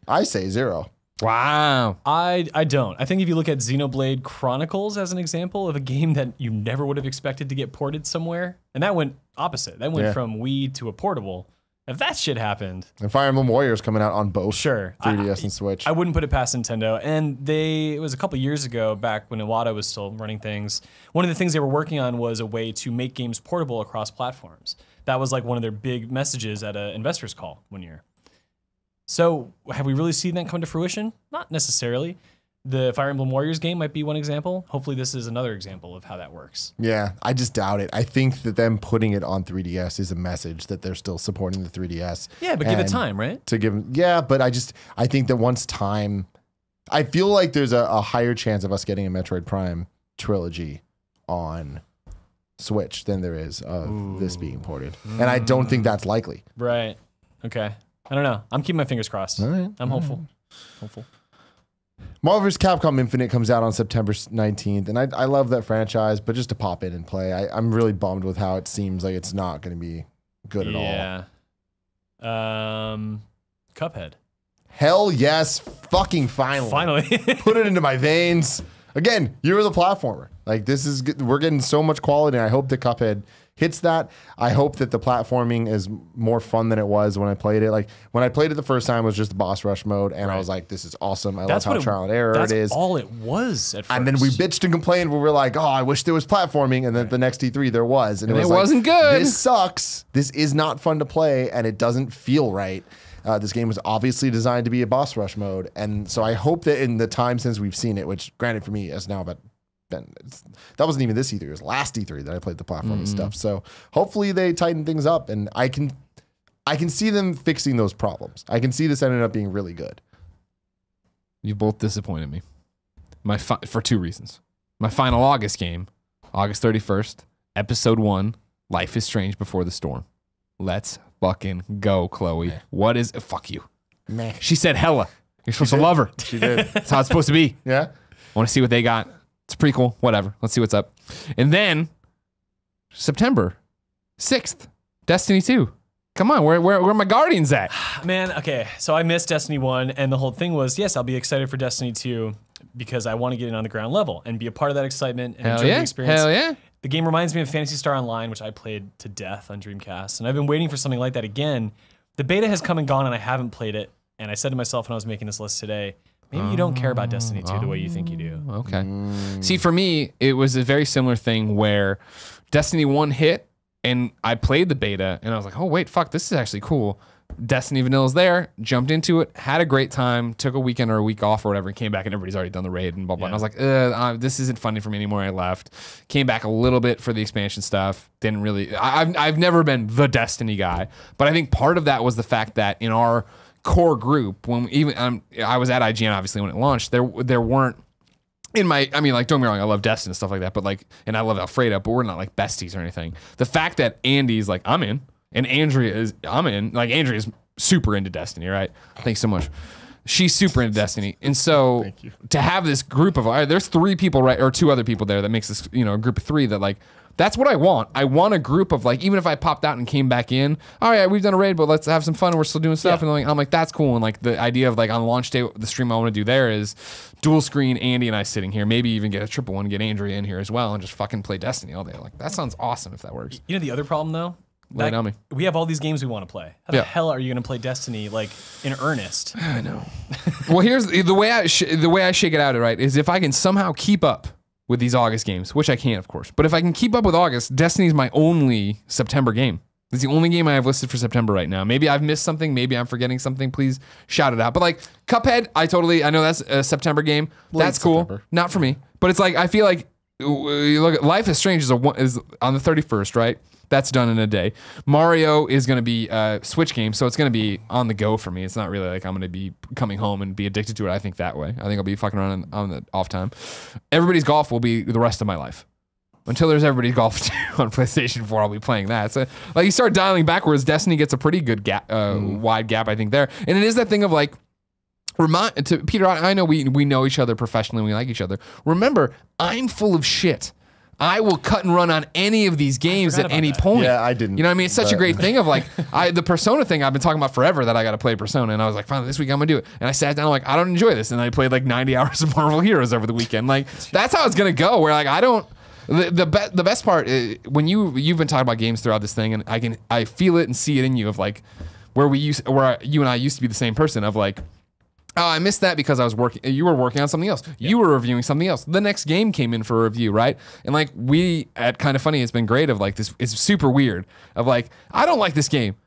I say 0. Wow. I don't. I think if you look at Xenoblade Chronicles as an example of a game that you never would have expected to get ported somewhere, and that went opposite. That went from Wii to a portable. If that shit happened, And Fire Emblem Warriors coming out on both sure. 3DS and Switch. I wouldn't put it past Nintendo. And it was a couple years ago, back when Iwata was still running things. One of the things they were working on was a way to make games portable across platforms. That was like one of their big messages at an investors call one year. So have we really seen that come to fruition? Not necessarily. The Fire Emblem Warriors game might be one example. Hopefully this is another example of how that works. Yeah, I just doubt it. I think that them putting it on 3DS is a message that they're still supporting the 3DS. Yeah, but give it And time, right? To give, yeah, but I think that once time, I feel like there's a higher chance of us getting a Metroid Prime trilogy on Switch than there is of this being ported. And I don't think that's likely. Right. Okay. I don't know. I'm keeping my fingers crossed. All right. I'm hopeful. Hopeful. Marvel vs. Capcom Infinite comes out on September 19th, and I love that franchise, but just to pop in and play, I'm really bummed with how it seems like it's not going to be good at all. Yeah. Cuphead. Hell yes, fucking finally. Finally. Put it into my veins. Again, you're the platformer. Like, this is good. We're getting so much quality, and I hope that Cuphead hits that. I hope that the platforming is more fun than it was when I played it. Like, when I played it the first time, it was just the boss rush mode, and I was like, this is awesome. I love how trial and error it is. That's all it was at first. And then we bitched and complained where we're like, oh, I wish there was platforming. And then the next E3 there was. And it was wasn't good. This sucks. This is not fun to play, and it doesn't feel right. This game was obviously designed to be a boss rush mode. And so I hope that in the time since we've seen it, which granted for me is now about that wasn't even this E3, it was last E3 that I played the platforming stuff. So hopefully they tighten things up, and I can see them fixing those problems. I can see this ending up being really good. You both disappointed me. For two reasons. My final August game, August 31st, episode 1, Life is Strange Before the Storm. Let's fucking go, Chloe. What is fuck you? Meh. She said hella. You're supposed to love her. She did. That's how it's supposed to be. Yeah. I want to see what they got. It's a prequel, whatever. Let's see what's up. And then September 6th, Destiny 2. Come on, where are my Guardians at? Man, okay. So I missed Destiny 1, and the whole thing was, yes, I'll be excited for Destiny 2 because I want to get in on the ground level and be a part of that excitement and enjoy the experience. Hell yeah. The game reminds me of Phantasy Star Online, which I played to death on Dreamcast, and I've been waiting for something like that again. The beta has come and gone, and I haven't played it, and I said to myself when I was making this list today, maybe you don't care about Destiny 2 the way you think you do. Okay. See, for me, it was a very similar thing where Destiny 1 hit, and I played the beta, and I was like, oh, wait, fuck, this is actually cool. Destiny Vanilla's there, jumped into it, had a great time, took a weekend or a week off or whatever, and came back and everybody's already done the raid and blah, blah. And I was like, this isn't funny for me anymore. I left. Came back a little bit for the expansion stuff. Didn't really, I've never been the Destiny guy, but I think part of that was the fact that in our core group, when I was at IGN obviously when it launched, there weren't, don't get me wrong, I love Destiny and stuff like that, but and I love Alfredo, but we're not like besties or anything. The fact that Andy's like, I'm in, and Andrea is, I'm in. Like, Andrea's super into Destiny, right? Thanks so much. She's super into Destiny. And so to have this group of, there's 3 people, right? Or 2 other people there that makes this, you know, a group of 3 that like, that's what I want. I want a group of like, even if I popped out and came back in, all right, we've done a raid, but let's have some fun and we're still doing stuff. And like, I'm like, that's cool. And like the idea of like on launch day, the stream I want to do there is dual screen Andy and I sitting here, maybe even get a triple one, get Andrea in here as well and just fucking play Destiny all day. Like that sounds awesome if that works. You know the other problem though? Lay it on me. We have all these games we want to play. How the hell are you going to play Destiny like in earnest? I know. Well, here's the way I shake it out, right, is if I can somehow keep up with these August games, which I can't, of course. But if I can keep up with August, Destiny's my only September game. It's the only game I have listed for September right now. Maybe I've missed something. Maybe I'm forgetting something. Please shout it out. But like Cuphead, I know that's a September game. That's cool. September. Not for me. But it's like, I feel like, look, Life is Strange is on the 31st, right? That's done in a day. Mario is going to be a Switch game, so it's going to be on the go for me. It's not really like I'm going to be coming home and be addicted to it. I think that way. I think I'll be fucking around on the off time. Everybody's Golf will be the rest of my life. Until there's Everybody's Golf 2 on PlayStation 4, I'll be playing that. So like you start dialing backwards, Destiny gets a pretty good gap, wide gap, I think, there. And it is that thing of like, to Peter, I know we know each other professionally and we like each other. Remember, I'm full of shit. I will cut and run on any of these games at any point. Yeah, I didn't. You know what I mean? It's such a great thing of like, the Persona thing I've been talking about forever that I got to play Persona. And I was like, finally, this week I'm going to do it. And I sat down, I'm like, I don't enjoy this. And I played like 90 hours of Marvel Heroes over the weekend. Like, that's how it's going to go. Where like, I don't, the best part is when you've been talking about games throughout this thing and I feel it and see it in you of like, where you and I used to be the same person of like, oh, I missed that because I was working. You were working on something else. Yeah. You were reviewing something else. The next game came in for a review, right? And like we at Kind of Funny, it's been great. Of like this, it's super weird. Of like, I don't like this game.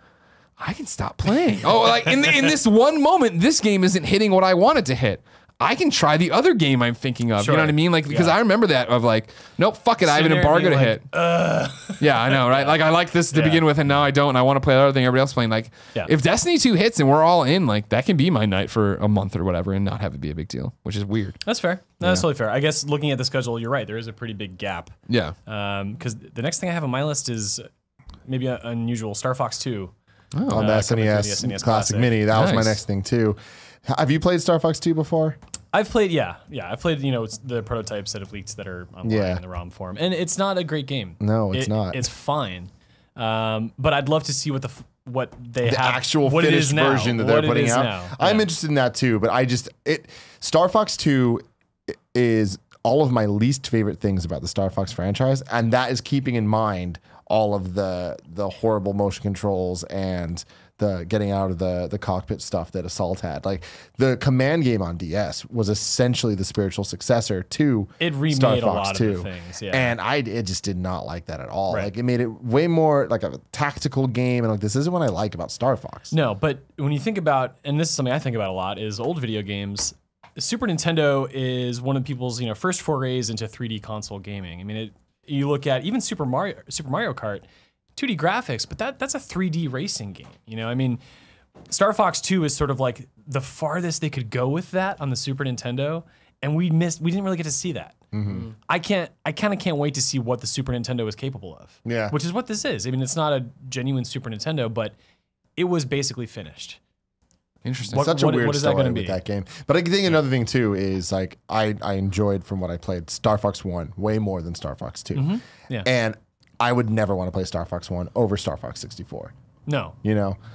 I can stop playing. Oh, like in this one moment, this game isn't hitting what I wanted to hit. I can try the other game I'm thinking of. Sure. You know what I mean? Like, because I remember that of like, nope, fuck it. I have an embargo to hit. Yeah, I know, right? Like, I like this to begin with, and now I don't. And I want to play the other thing everybody else is playing. Like, if Destiny 2 hits and we're all in, like, that can be my night for a month or whatever and not have it be a big deal, which is weird. That's fair. No, that's totally fair. I guess looking at the schedule, you're right. There is a pretty big gap. Yeah. Because the next thing I have on my list is maybe an unusual Star Fox 2. On the SNES Classic Mini. That was my next thing, too. Have you played Star Fox 2 before? I've played, I've played, it's the prototypes that have leaked that are online in the ROM form, and it's not a great game. No, it's not. It's fine, but I'd love to see what they have, actual what finished version that they're putting out. Now. I'm interested in that too, but Star Fox 2 is all of my least favorite things about the Star Fox franchise, and that is keeping in mind all of the horrible motion controls and the getting out of the cockpit stuff that Assault had. Like the command game on DS was essentially the spiritual successor to it remade Star Fox a lot 2. Of the things, and it just did not like that at all. Right. Like it made it way more like a tactical game, and like this isn't what I like about Star Fox. No, but when you think about, and this is something I think about a lot, is old video games. Super Nintendo is one of people's first forays into 3D console gaming. I mean, you look at even Super Mario Kart. 2D graphics, but that's a 3D racing game. I mean, Star Fox 2 is sort of like the farthest they could go with that on the Super Nintendo, and we didn't really get to see that. Mm-hmm. I kind of can't wait to see what the Super Nintendo is capable of. Yeah. Which is what this is. I mean, it's not a genuine Super Nintendo, but it was basically finished. Interesting. Such a weird story with that game. But I think another thing too is like I enjoyed from what I played Star Fox 1 way more than Star Fox 2. Mm-hmm. Yeah. And I would never want to play Star Fox 1 over Star Fox 64. No.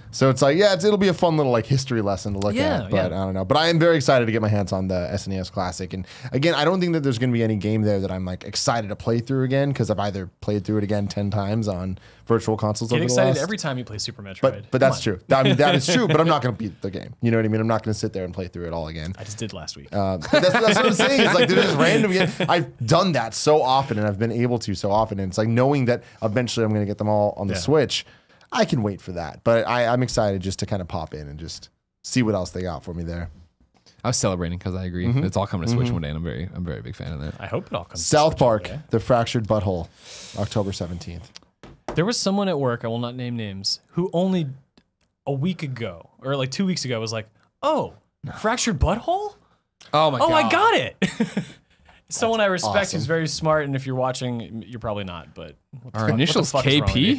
So it's like, it'll be a fun little like history lesson to look at, but I don't know. But I am very excited to get my hands on the SNES Classic. And again, I don't think that there's going to be any game there that I'm like excited to play through again, because I've either played through it again 10 times on virtual consoles over the last. Get excited every time you play Super Metroid. But that's true. I mean, that is true, but I'm not going to beat the game. You know what I mean? I'm not going to sit there and play through it all again. I just did last week. But that's what I'm saying. It's like there's just random. I've done that so often, and I've been able to so often. And it's like knowing that eventually I'm going to get them all on the Switch. I can wait for that, but I'm excited just to kind of pop in and just see what else they got for me there. I was celebrating because I agree. It's all coming to Switch one day, and I'm very big fan of that. I hope it all comes. South Park, The Fractured Butthole, October 17th. There was someone at work, I will not name names, who only a week ago or like 2 weeks ago was like, "Oh, Fractured Butthole? Oh my god! Oh, I got it." Someone I respect who's very smart, and if you're watching, you're probably not. But our initials KP.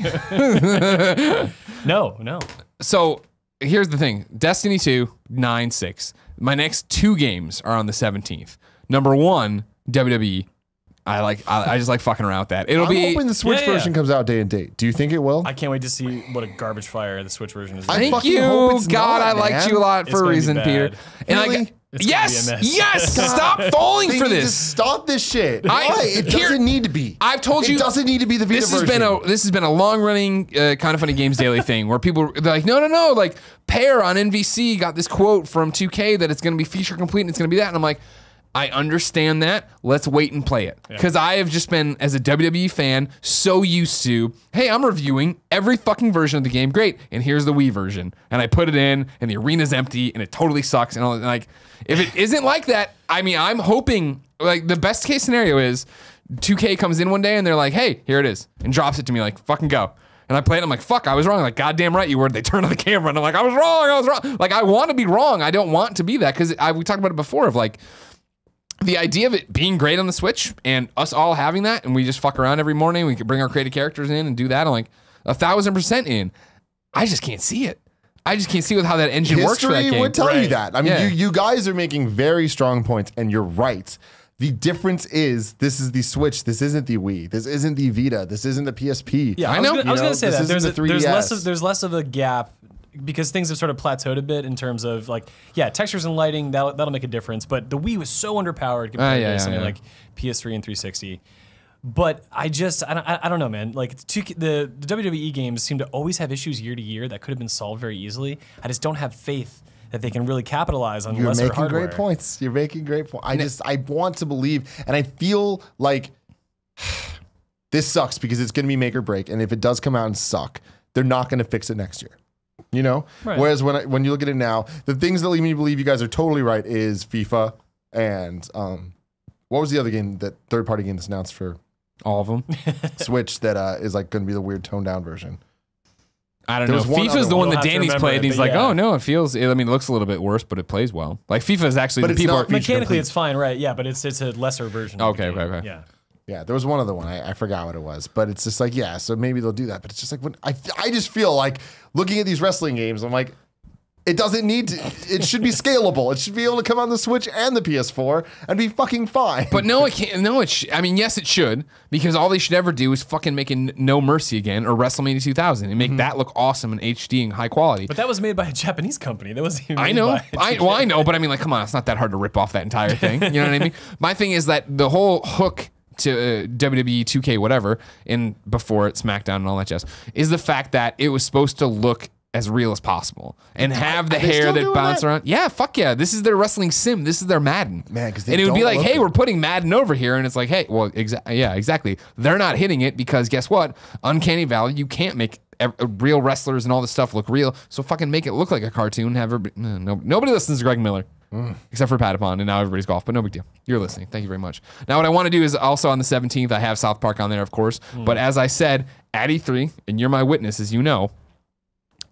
No. So here's the thing: Destiny 2, 9/6. My next 2 games are on the 17th. Number 1, WWE. I just like fucking around with that. It'll be hoping the Switch version comes out day and date. Do you think it will? I can't wait to see what a garbage fire the Switch version is. Thank fucking you, hope it's God. not, I liked man. you a lot for a reason, Peter. And Really? It's gonna be a mess. yes, stop falling They for need to this. stop this shit. Why? It here- doesn't need to be. I've told you it doesn't need to be the Vita This has version. been a long running kind of funny games daily thing where people they're like no like Pyre on NVC got this quote from 2K that it's going to be feature complete and it's going to be that, and I'm like, I understand that. Let's wait and play it. Because I have just been, as a WWE fan, so used to, hey, I'm reviewing every fucking version of the game. Great. And here's the Wii version. And I put it in, and the arena's empty, and it totally sucks. And like, if it isn't like that, I mean, I'm hoping, like, the best case scenario is 2K comes in one day, and they're like, hey, here it is. And drops it to me, like, fucking go. And I play it, I'm like, fuck, I was wrong. Like, goddamn right you were. They turn on the camera, and I'm like, I was wrong. Like, I want to be wrong. I don't want to be that. Because we talked about it before of, like, the idea of it being great on the Switch and us all having that, and we just fuck around every morning. We could bring our creative characters in and do that. I'm like 1,000% in. I just can't see it. I just can't see with how that engine works for that History game. would tell you Right. that. I mean, Yeah. you guys are making very strong points, and you're right. The difference is this is the Switch. This isn't the Wii. This isn't the Vita. This isn't the PSP. Yeah, I I know. was going to say This that isn't the there's 3DS. there's less of a gap because things have sort of plateaued a bit in terms of like textures and lighting that'll make a difference. But the Wii was so underpowered compared to something like PS3 and 360. But I don't know, man. Like the WWE games seem to always have issues year to year that could have been solved very easily. I just don't have faith that they can really capitalize on You're lesser making hardware. great points. You're making great points. I want to believe, and I feel like this sucks because it's going to be make or break. And if it does come out and suck, they're not going to fix it next year. You know? Right. Whereas when you look at it now, the things that lead me to believe you guys are totally right is FIFA and what was the other game, that third-party game that's announced for All of them. Switch that is like going to be the weird toned-down version? I don't There know. was one FIFA's other the one. one that We'll have to Danny's remember played, it, and he's but like, yeah. oh no, it looks a little bit worse, but it plays well. Like FIFA is actually But the it's people not are feature Mechanically, complete. it's fine, right? Yeah, but it's a lesser version. of the Okay, game. okay. Yeah. Yeah, there was one other one. I forgot what it was, but it's just like, yeah, so maybe they'll do that. But it's just like, when I just feel like looking at these wrestling games, I'm like, it doesn't need to, it should be scalable. It should be able to come on the Switch and the PS4 and be fucking fine. But no, it can't. No, I mean, yes, it should, because all they should ever do is fucking make No Mercy again or WrestleMania 2000 and make that look awesome in HD and high quality. But that was made by a Japanese company. That wasn't even I made know, by I know, but I mean, like, come on, it's not that hard to rip off that entire thing. You know what I mean? My thing is that the whole hook to WWE 2K whatever, and before it SmackDown and all that jazz, is the fact that it was supposed to look as real as possible and have the Are they hair still that doing bounce that? around. Yeah, fuck yeah. This is their wrestling sim. This is their Madden. Man, 'cause they and it would be don't like, look hey, it. we're putting Madden over here, and it's like, hey, well, exactly. They're not hitting it because guess what? Uncanny Valley, you can't make real wrestlers and all this stuff look real. So fucking make it look like a cartoon. Nobody listens to Greg Miller. Except for Patapon, and now everybody's golf, but no big deal. You're listening. Thank you very much. Now, what I want to do is also on the 17th, I have South Park on there, of course. But as I said, at E3, and you're my witness, as you know,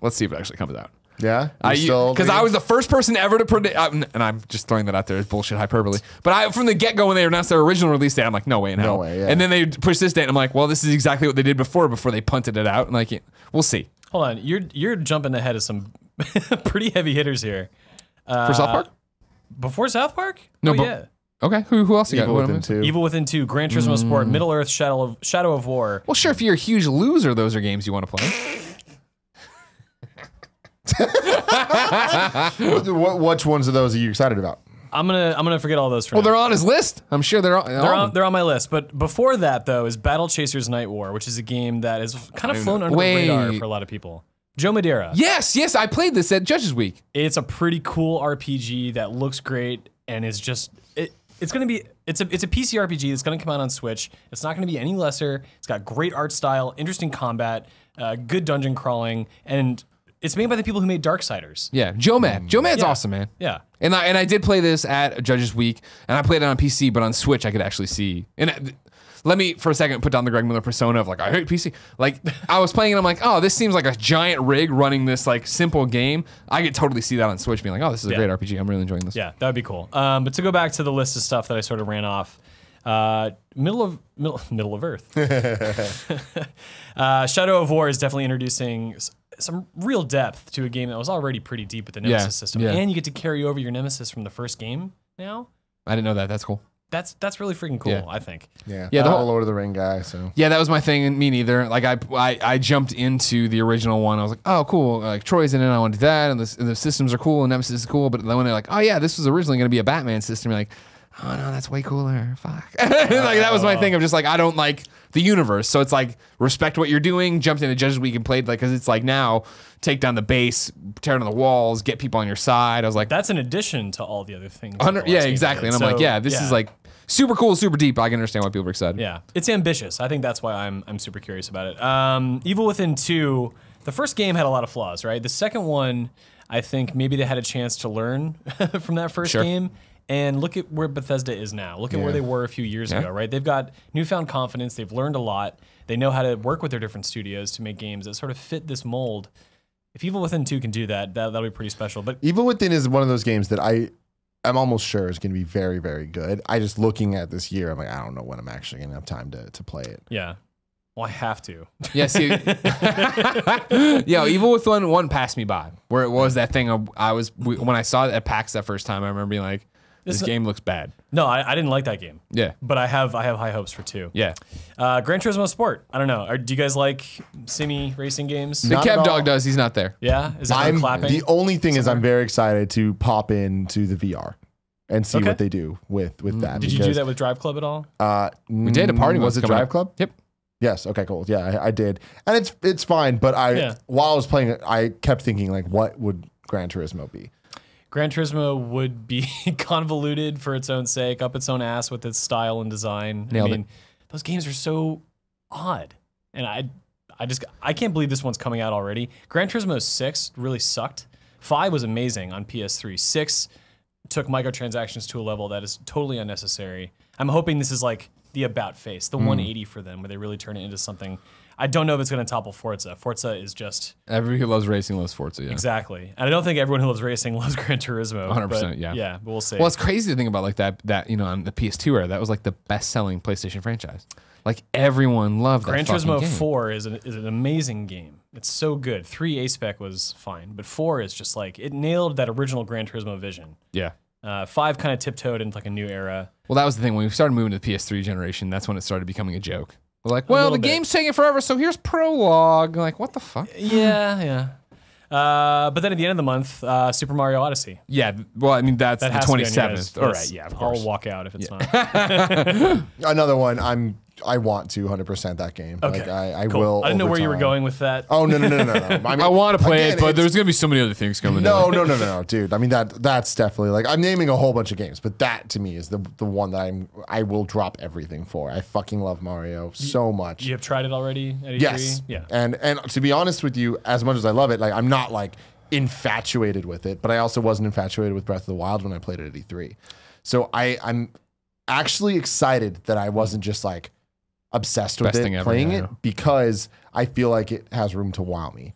let's see if it actually comes out. yeah, Because I was the first person ever to predict, and I'm just throwing that out there as bullshit hyperbole. But from the get-go, when they announced their original release date, I'm like, no way in hell. way, yeah. And then they pushed this date, and I'm like, well, this is exactly what they did before they punted it out. And like, we'll see. Hold on, you're jumping ahead of some pretty heavy hitters here. For South Park? Before South Park? No, Oh, but- yeah. Okay, who else you got? Evil What am I- Within 2. Evil Within 2, Gran Turismo Sport, Middle Earth, Shadow of War. Well, sure, if you're a huge loser, those are games you want to play. Which ones of those are you excited about? I'm gonna forget all those. For Well, now. they're on his list. I'm sure they're on. They're on my list. But before that, though, is Battle Chasers Night War, which is a game that has kind of flown under the radar for a lot of people. Joe Madeira. Yes, I played this at Judges Week. It's a pretty cool RPG that looks great and is just it's a PC RPG that's gonna come out on Switch. It's not gonna be any lesser. It's got great art style, interesting combat, good dungeon crawling, and it's made by the people who made Darksiders. Yeah, Joe Mad. Joe Mad's Yeah. awesome, man. Yeah. And I did play this at Judges Week, and I played it on PC, but on Switch I could actually see. And let me for a second put down the Greg Miller persona of like, I hate PC. Like I was playing and I'm like, oh, this seems like a giant rig running this like simple game. I could totally see that on Switch being like, oh, this is a great RPG. I'm really enjoying this. Yeah, that would be cool. But to go back to the list of stuff that I sort of ran off, middle of Earth. Shadow of War is definitely introducing some real depth to a game that was already pretty deep with the Nemesis system, and you get to carry over your Nemesis from the first game now. I didn't know that. That's cool. That's really freaking cool. I think. Yeah, the I'm whole a Lord of the Ring guy. So yeah, that was my thing. Me neither. Like I jumped into the original one. I was like, oh, cool. Like Troy's in it. I want to do that, and the systems are cool, and Nemesis is cool. But then when they're like, oh yeah, this was originally going to be a Batman system, you're like, oh no, that's way cooler. Fuck. Like that was my thing. I'm just like, I don't like the universe. So it's like respect what you're doing. Jumped into Judges Week and played like because it's like now take down the base, tear down the walls, get people on your side. I was like, that's an addition to all the other things. Yeah, exactly. And I'm like, yeah, this is like super cool, super deep. I can understand why people are excited. Yeah, it's ambitious. I think that's why I'm super curious about it. Evil Within 2, the first game had a lot of flaws, right? The second one, I think maybe they had a chance to learn from that first game. And look at where Bethesda is now. Look at where they were a few years ago, right? They've got newfound confidence. They've learned a lot. They know how to work with their different studios to make games that sort of fit this mold. If Evil Within 2 can do that, that'll be pretty special. But Evil Within is one of those games that I'm almost sure is going to be very, very good. I just looking at this year, I'm like, I don't know when I'm actually going to have time to play it. Yeah. Well, I have to. Yeah, see, Evil Within 1 passed me by. Where it was that thing when I saw it at PAX that first time, I remember being like, this game looks bad. No, I didn't like that game. Yeah. But I have high hopes for 2. Yeah. Gran Turismo Sport. I don't know. Do you guys like Simi racing games? The Kev Dog does. He's not there. Yeah? Is it clapping? The only thing is I'm very excited to pop into the VR and see what they do with that. Did you do that with Drive Club at all? We did a party. Was it Drive Club? Yep. Yes. Okay. Cool. Yeah, I did, and it's fine. But while I was playing it, I kept thinking like, what would Gran Turismo be? Gran Turismo would be convoluted for its own sake, up its own ass with its style and design. Nailed it. Those games are so odd, and I can't believe this one's coming out already. Gran Turismo 6 really sucked. 5 was amazing on PS3. 6 took microtransactions to a level that is totally unnecessary. I'm hoping this is like the about face, the 180 for them, where they really turn it into something. I don't know if it's going to topple Forza. Forza is just... Everyone who loves racing loves Forza, yeah. Exactly. And I don't think everyone who loves racing loves Gran Turismo. 100%, yeah. Yeah, but we'll see. Well, it's crazy to think about like that on the PS2 era, that was like the best-selling PlayStation franchise. Like everyone loved that Gran Turismo game. 4 is an amazing game. It's so good. 3 A-Spec was fine, but 4 is just like, it nailed that original Gran Turismo vision. Yeah. 5 kind of tiptoed into like a new era. Well, that was the thing. When we started moving to the PS3 generation, that's when it started becoming a joke. We're like, well, the game's taking forever, so here's prologue. Like, what the fuck? Yeah. But then at the end of the month, Super Mario Odyssey. Yeah, well, I mean, that's That the has to be on your list. 27th. All right, yeah, of course. I'll walk out if it's not. Another one. I want to 100% that game. Okay, Like, I cool. will. I didn't know over where you were time. going with that. Oh no. I mean, I want to play again, it, but there's going to be so many other things coming No, in. dude. I mean that's definitely like I'm naming a whole bunch of games, but that to me is the one that I will drop everything for. I fucking love Mario so much. You have tried it already at E3? Yes. Yeah. And to be honest with you, as much as I love it, like I'm not like infatuated with it, but I also wasn't infatuated with Breath of the Wild when I played it at E3. So I'm actually excited that I wasn't just like obsessed with Best thing it, ever, playing yeah. it, because I feel like it has room to wow me.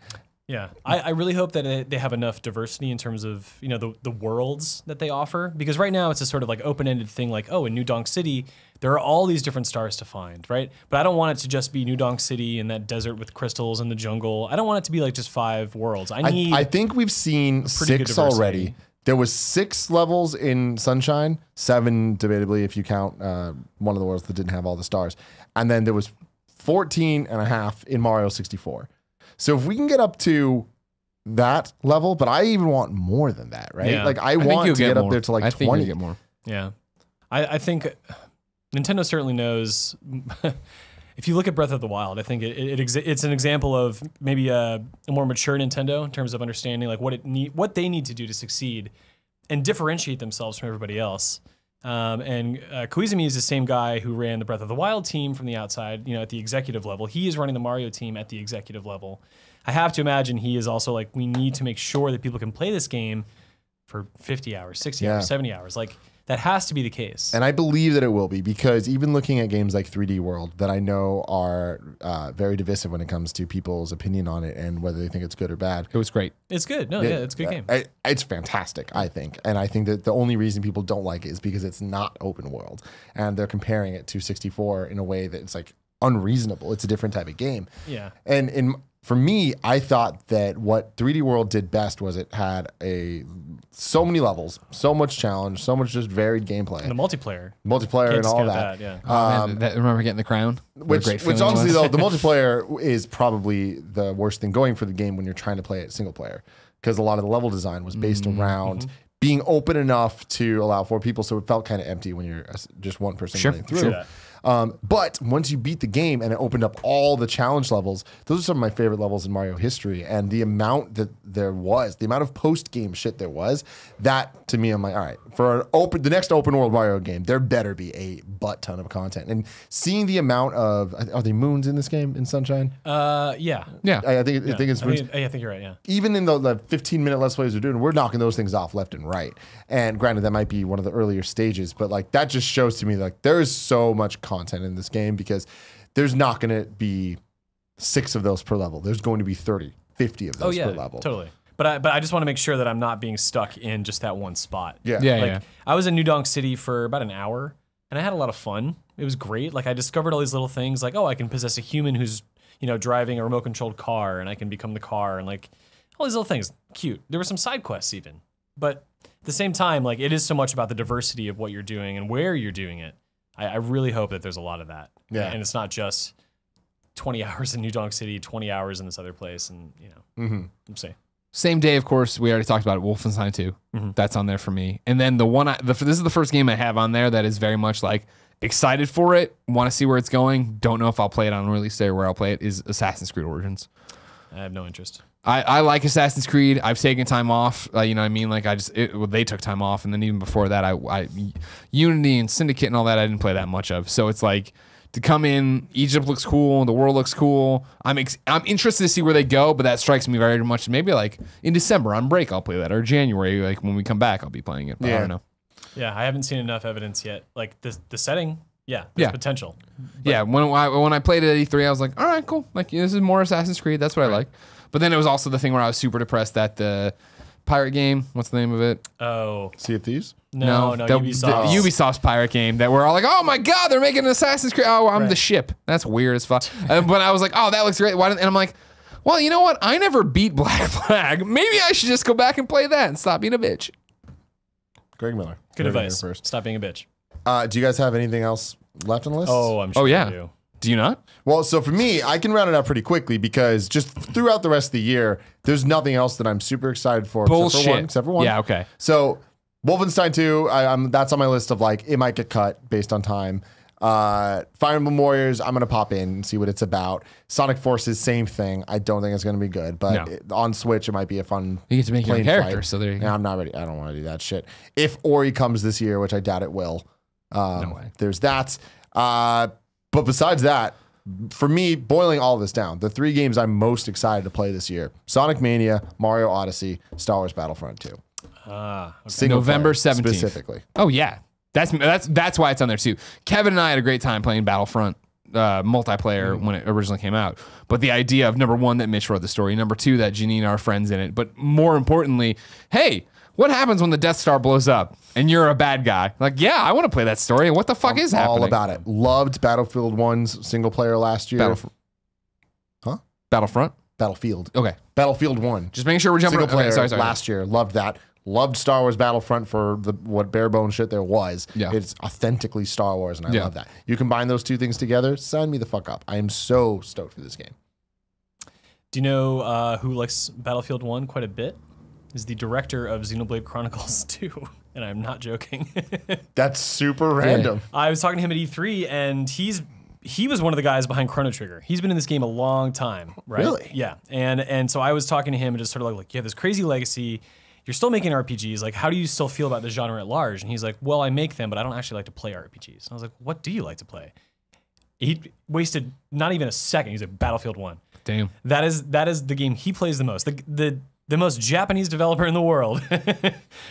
Yeah, I really hope that they have enough diversity in terms of the worlds that they offer, because right now it's a sort of like open-ended thing, like, oh, in New Donk City there are all these different stars to find, right? But I don't want it to just be New Donk City and that desert with crystals and the jungle. I don't want it to be like just 5 worlds. I think we've seen pretty good 6 diversity. already. There was 6 levels in Sunshine, 7 debatably if you count one of the worlds that didn't have all the stars, and then there was 14 and a half in Mario 64. So if we can get up to that level, but I even want more than that, right? Yeah. Like I want to get up there to like I 20. think you'll get more. Yeah, I think Nintendo certainly knows. If you look at Breath of the Wild, I think it's an example of maybe a more mature Nintendo in terms of understanding like what they need to do to succeed and differentiate themselves from everybody else. And Koizumi is the same guy who ran the Breath of the Wild team from the outside, at the executive level. He is running the Mario team at the executive level. I have to imagine he is also like, we need to make sure that people can play this game for 50 hours, 60 hours, 70 hours. Like, that has to be the case. And I believe that it will be, because even looking at games like 3D World that I know are very divisive when it comes to people's opinion on it and whether they think it's good or bad. It was great. It's good. No, yeah, it's a good game. It's fantastic, I think. And I think that the only reason people don't like it is because it's not open world. And they're comparing it to 64 in a way that it's like, unreasonable. It's a different type of game. Yeah. And for me, I thought that what 3D World did best was it had so many levels, so much challenge, so much just varied gameplay. And the multiplayer. Multiplayer and all discount that. yeah. Remember getting the crown? Which honestly, though, the multiplayer is probably the worst thing going for the game when you're trying to play it single player. Because a lot of the level design was based around being open enough to allow 4 people, so it felt kind of empty when you're just one person running through. Sure. But once you beat the game and it opened up all the challenge levels, those are some of my favorite levels in Mario history. And the amount that there was, the amount of post-game shit there was, that to me, I'm like, all right, for the next open world Mario game, there better be a butt ton of content. And seeing the amount of, are they moons in this game in Sunshine? Yeah. I think it's moons. I think you're right, yeah. Even in the 15-minute Let's Plays we're doing, we're knocking those things off left and right. And granted, that might be one of the earlier stages, but like that just shows to me like there is so much content in this game because there's not going to be 6 of those per level. There's going to be 30, 50 of those per level. Totally. But I just want to make sure that I'm not being stuck in just that one spot. Yeah. I was in New Donk City for about an hour, and I had a lot of fun. It was great. Like I discovered all these little things, like I can possess a human who's driving a remote controlled car, and I can become the car, and like all these little things. Cute. There were some side quests even, but at the same time, like it is so much about the diversity of what you're doing and where you're doing it. I really hope that there's a lot of that. Yeah. And it's not just 20 hours in New Donk City, 20 hours in this other place, and I'm saying. Same day, of course, we already talked about it, Wolfenstein 2. That's on there for me. And then this is the first game I have on there that is very much like excited for it, want to see where it's going, don't know if I'll play it on release day or where I'll play it, is Assassin's Creed Origins. I have no interest. I like Assassin's Creed. I've taken time off. You know what I mean? Like they took time off, and then even before that, I Unity and Syndicate and all that I didn't play that much of. So it's like to come in, Egypt looks cool, the world looks cool. I'm interested to see where they go, but that strikes me very much. Maybe like in December on break I'll play that, or January like when we come back I'll be playing it. But I don't know. Yeah, I haven't seen enough evidence yet. Like the setting, there's potential. But when I played it at E3, I was like, all right, cool. Like this is more Assassin's Creed. That's what I like. But then it was also the thing where I was super depressed that the pirate game, what's the name of it? Oh. Sea of Thieves? No, Ubisoft. Ubisoft's pirate game that we're all like, oh my God, they're making an Assassin's Creed. Oh, I'm the ship. That's weird as fuck. But I was like, oh, that looks great. And I'm like, well, you know what? I never beat Black Flag. Maybe I should just go back and play that and stop being a bitch. Greg Miller. Good advice. Stop being a bitch. Do you guys have anything else left on the list? Oh, I'm sure you do. Do you not? Well, so for me, I can round it out pretty quickly because just throughout the rest of the year, there's nothing else that I'm super excited for. Bullshit. Except for one. Yeah, okay. So Wolfenstein 2, that's on my list of like, it might get cut based on time. Fire Emblem Warriors, I'm going to pop in and see what it's about. Sonic Forces, same thing. I don't think it's going to be good, but on Switch, it might be a fun You get to make your own character, fight. so there you go. I'm not ready. I don't want to do that shit. If Ori comes this year, which I doubt it will, No way. there's that. But besides that, for me, boiling all this down, the 3 games I'm most excited to play this year: Sonic Mania, Mario Odyssey, Star Wars Battlefront 2. Single November player, 17th. specifically. Oh yeah, that's why it's on there too. Kevin and I had a great time playing Battlefront multiplayer when it originally came out. But the idea of number 1 that Mitch wrote the story, number 2 that Janine and our friends in it, but more importantly, hey, what happens when the Death Star blows up and you're a bad guy? Like, yeah, I want to play that story. What the fuck is happening? All about it. Loved Battlefield 1's single player last year. Battlefront? Battlefield. Okay. Battlefield 1. Just making sure we're jumping. Single player sorry. last year. Loved that. Loved Star Wars Battlefront for what bare bone shit there was. Yeah. It's authentically Star Wars, and I love that. You combine those 2 things together, sign me the fuck up. I am so stoked for this game. Do you know who likes Battlefield 1 quite a bit? Is the director of Xenoblade Chronicles 2, and I'm not joking. That's super random. I was talking to him at E3, and he was one of the guys behind Chrono Trigger. He's been in this game a long time, right? Really? Yeah. And so I was talking to him and just sort of like, you have this crazy legacy. You're still making RPGs. Like, how do you still feel about the genre at large? And he's like, well, I make them, but I don't actually like to play RPGs. And I was like, what do you like to play? He wasted not even a second. He's like, Battlefield 1. Damn. That is the game he plays the most. The most Japanese developer in the world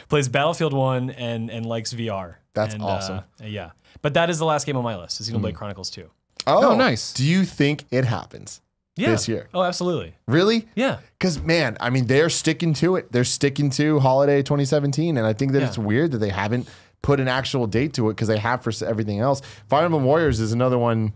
plays Battlefield 1 and likes VR. That's awesome. Yeah. But that is the last game on my list, is Xenoblade Chronicles 2. Oh, nice. Do you think it happens this year? Oh, absolutely. Really? Yeah. Because, man, I mean, they're sticking to it. They're sticking to holiday 2017. And I think that it's weird that they haven't put an actual date to it because they have for everything else. Fire Emblem Warriors is another one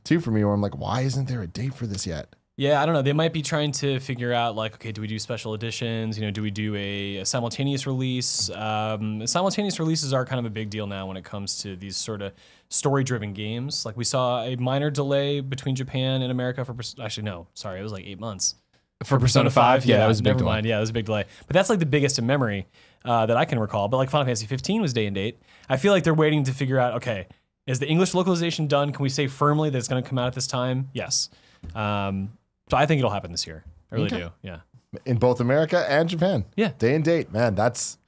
too for me, where I'm like, why isn't there a date for this yet? Yeah, I don't know. They might be trying to figure out, like, okay, do we do special editions? Do we do a simultaneous release? Simultaneous releases are kind of a big deal now when it comes to these sort of story-driven games. Like, we saw a minor delay between Japan and America for, actually, no, sorry, it was like 8 months. For Persona 5, yeah, that was a big never delay. mind. Yeah, it was a big delay. But that's like the biggest in memory that I can recall. But like Final Fantasy 15 was day and date. I feel like they're waiting to figure out, okay, is the English localization done? Can we say firmly that it's going to come out at this time? Yes. So I think it'll happen this year. I really do. Yeah. In both America and Japan. Yeah. Day and date, man, that's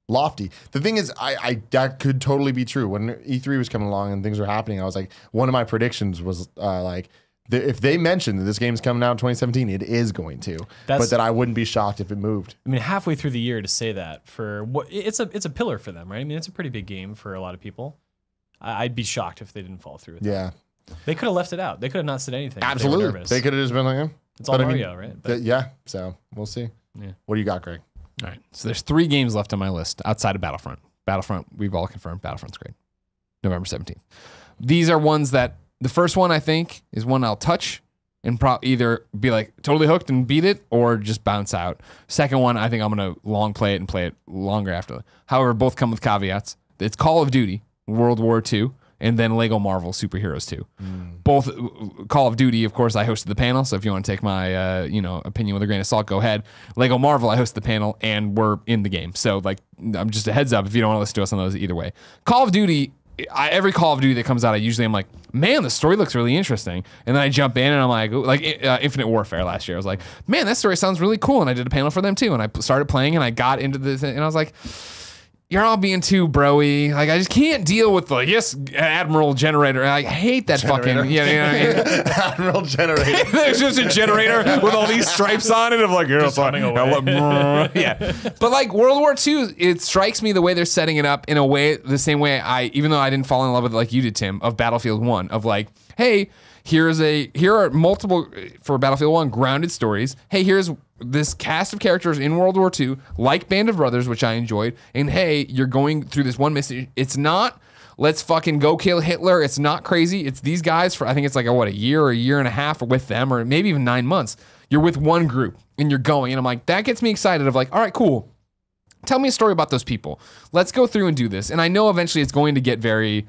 lofty. The thing is, I that could totally be true. When E3 was coming along and things were happening, I was like, one of my predictions was if they mentioned that this game's coming out in 2017, it is going to. But that I wouldn't be shocked if it moved. I mean, halfway through the year to say that for what it's a pillar for them, right? I mean, it's a pretty big game for a lot of people. I'd be shocked if they didn't follow through with that. They could have left it out. They could have not said anything. Absolutely. They could have just been like, it's all Mario, right? But, yeah. So we'll see. Yeah. What do you got, Greg? All right. So there's 3 games left on my list outside of Battlefront. Battlefront, we've all confirmed. Battlefront's great. November 17th. These are ones that the first one I think is one I'll touch and either be like totally hooked and beat it or just bounce out. Second one, I think I'm going to long play it and play it longer after. However, both come with caveats. It's Call of Duty, World War II, and then Lego Marvel Superheroes 2. Both Call of Duty, of course, I hosted the panel, so if you want to take my opinion with a grain of salt, go ahead. Lego Marvel, I hosted the panel, and we're in the game. So like, I'm just a heads up if you don't want to listen to us on those either way. Call of Duty, every Call of Duty that comes out, I'm like, man, the story looks really interesting. And then I jump in and I'm like Infinite Warfare last year. I was like, man, that story sounds really cool. And I did a panel for them too. And I started playing and I got into this and I was like, you're all being too bro-y. Like, I just can't deal with yes, Admiral Generator. I hate that Generator. fucking, you know what I mean? Admiral Generator. There's just a generator with all these stripes on it of like, Just running away. yeah. But like World War II, it strikes me the way they're setting it up in a way, the same way even though I didn't fall in love with it like you did, Tim, of Battlefield 1, of like, hey, here are multiple, for Battlefield 1, grounded stories. Hey, here's this cast of characters in World War II, like Band of Brothers, which I enjoyed. And hey, you're going through this one mission. It's not, let's fucking go kill Hitler. It's not crazy. It's these guys for, I think it's like a year or a year and a half with them, or maybe even 9 months. You're with one group and you're going. And I'm like, that gets me excited of like, all right, cool. Tell me a story about those people. Let's go through and do this. And I know eventually it's going to get very,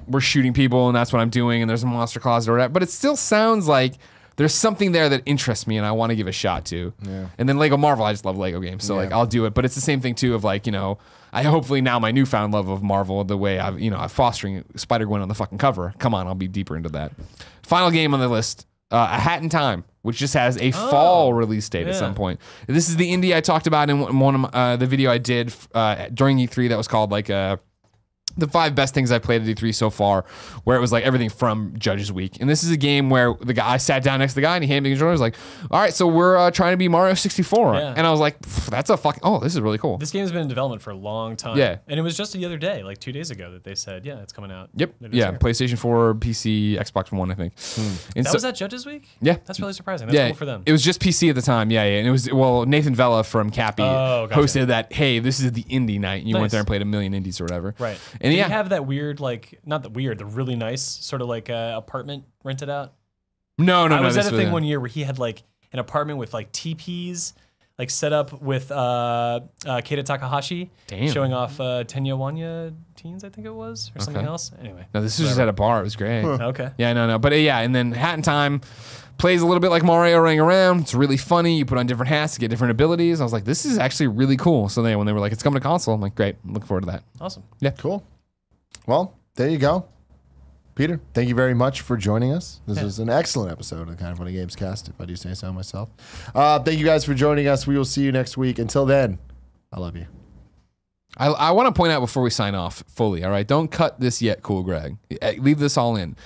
we're shooting people and that's what I'm doing and there's a monster closet or whatever. But it still sounds like there's something there that interests me and I want to give a shot to. Yeah. And then Lego Marvel, I just love Lego games. So like I'll do it. But it's the same thing too of like, I hopefully now my newfound love of Marvel, the way I'm fostering Spider-Gwen on the fucking cover. Come on, I'll be deeper into that. Final game on the list, A Hat in Time, which just has a fall release date at some point. This is the indie I talked about in one of the video I did during E3 that was called like the 5 best things I've played at E3 so far, where it was like everything from Judges Week. And this is a game where I sat down next to the guy and he handed me the controller. I was like, all right, so we're trying to be Mario 64. Yeah. And I was like, that's a fucking, this is really cool. This game has been in development for a long time. Yeah. And it was just the other day, like 2 days ago, that they said, yeah, it's coming out. Yep. Yeah, PlayStation 4, PC, Xbox One, I think. And was at Judges Week? Yeah. That's really surprising. That's cool for them. It was just PC at the time. Yeah. And it was, Nathan Vella from Cappy hosted that, hey, this is the indie night. And you went there and played a million indies or whatever. Right. And Did you have that weird, like, not the weird, the really nice sort of like apartment rented out? No. I was at a thing one year where he had like an apartment with like teepees, like set up with Keita Takahashi showing off Tenya Wanya Teens, I think it was, or something else. Anyway. No, this was just at a bar. It was great. Okay. Yeah, no. But yeah, and then Hat in Time plays a little bit like Mario running around. It's really funny. You put on different hats to get different abilities. I was like, this is actually really cool. So then when they were like, it's coming to console, I'm like, great. I'm looking forward to that. Awesome. Yeah. Cool. Well, there you go. Peter, thank you very much for joining us. This was an excellent episode of Kind of Funny Gamescast, if I do say so myself. Thank you guys for joining us. We will see you next week. Until then, I love you. I want to point out before we sign off fully, all right? Don't cut this yet, Cool Greg. Leave this all in.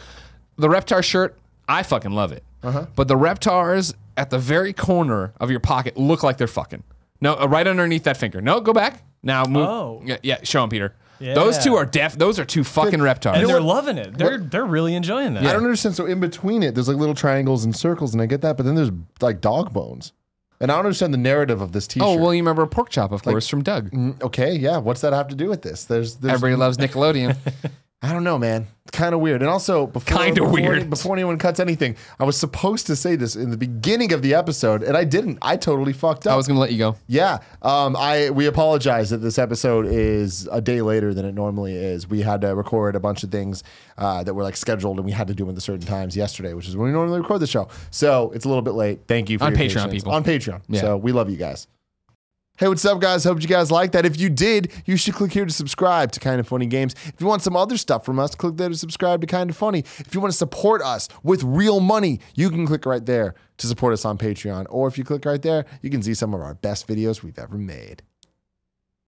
The Reptar shirt, I fucking love it. But the Reptars at the very corner of your pocket look like they're fucking. No, right underneath that finger. No, go back. Now move. Oh. Yeah, show them, Peter. Yeah. Those two are those are two fucking Reptars. And they're loving it. They're really enjoying that. Yeah. I don't understand. So in between it, there's like little triangles and circles, and I get that, but then there's like dog bones. And I don't understand the narrative of this t-shirt. Oh, well, you remember a pork chop, of course, from Doug. Okay, yeah. What's that have to do with this? There's Everybody loves Nickelodeon. I don't know, man. It's kind of weird. And also, before anyone cuts anything, I was supposed to say this in the beginning of the episode, and I didn't. I totally fucked up. I was gonna let you go. Yeah. We apologize that this episode is a day later than it normally is. We had to record a bunch of things that were like scheduled, and we had to do them at certain times yesterday, which is when we normally record the show. So it's a little bit late. Thank you for on your Patreon, patience. people. On Patreon. Yeah. So we love you guys. Hey, what's up, guys? Hope you guys like that. If you did, you should click here to subscribe to Kind of Funny Games. If you want some other stuff from us, click there to subscribe to Kind of Funny. If you want to support us with real money, you can click right there to support us on Patreon. Or if you click right there, you can see some of our best videos we've ever made.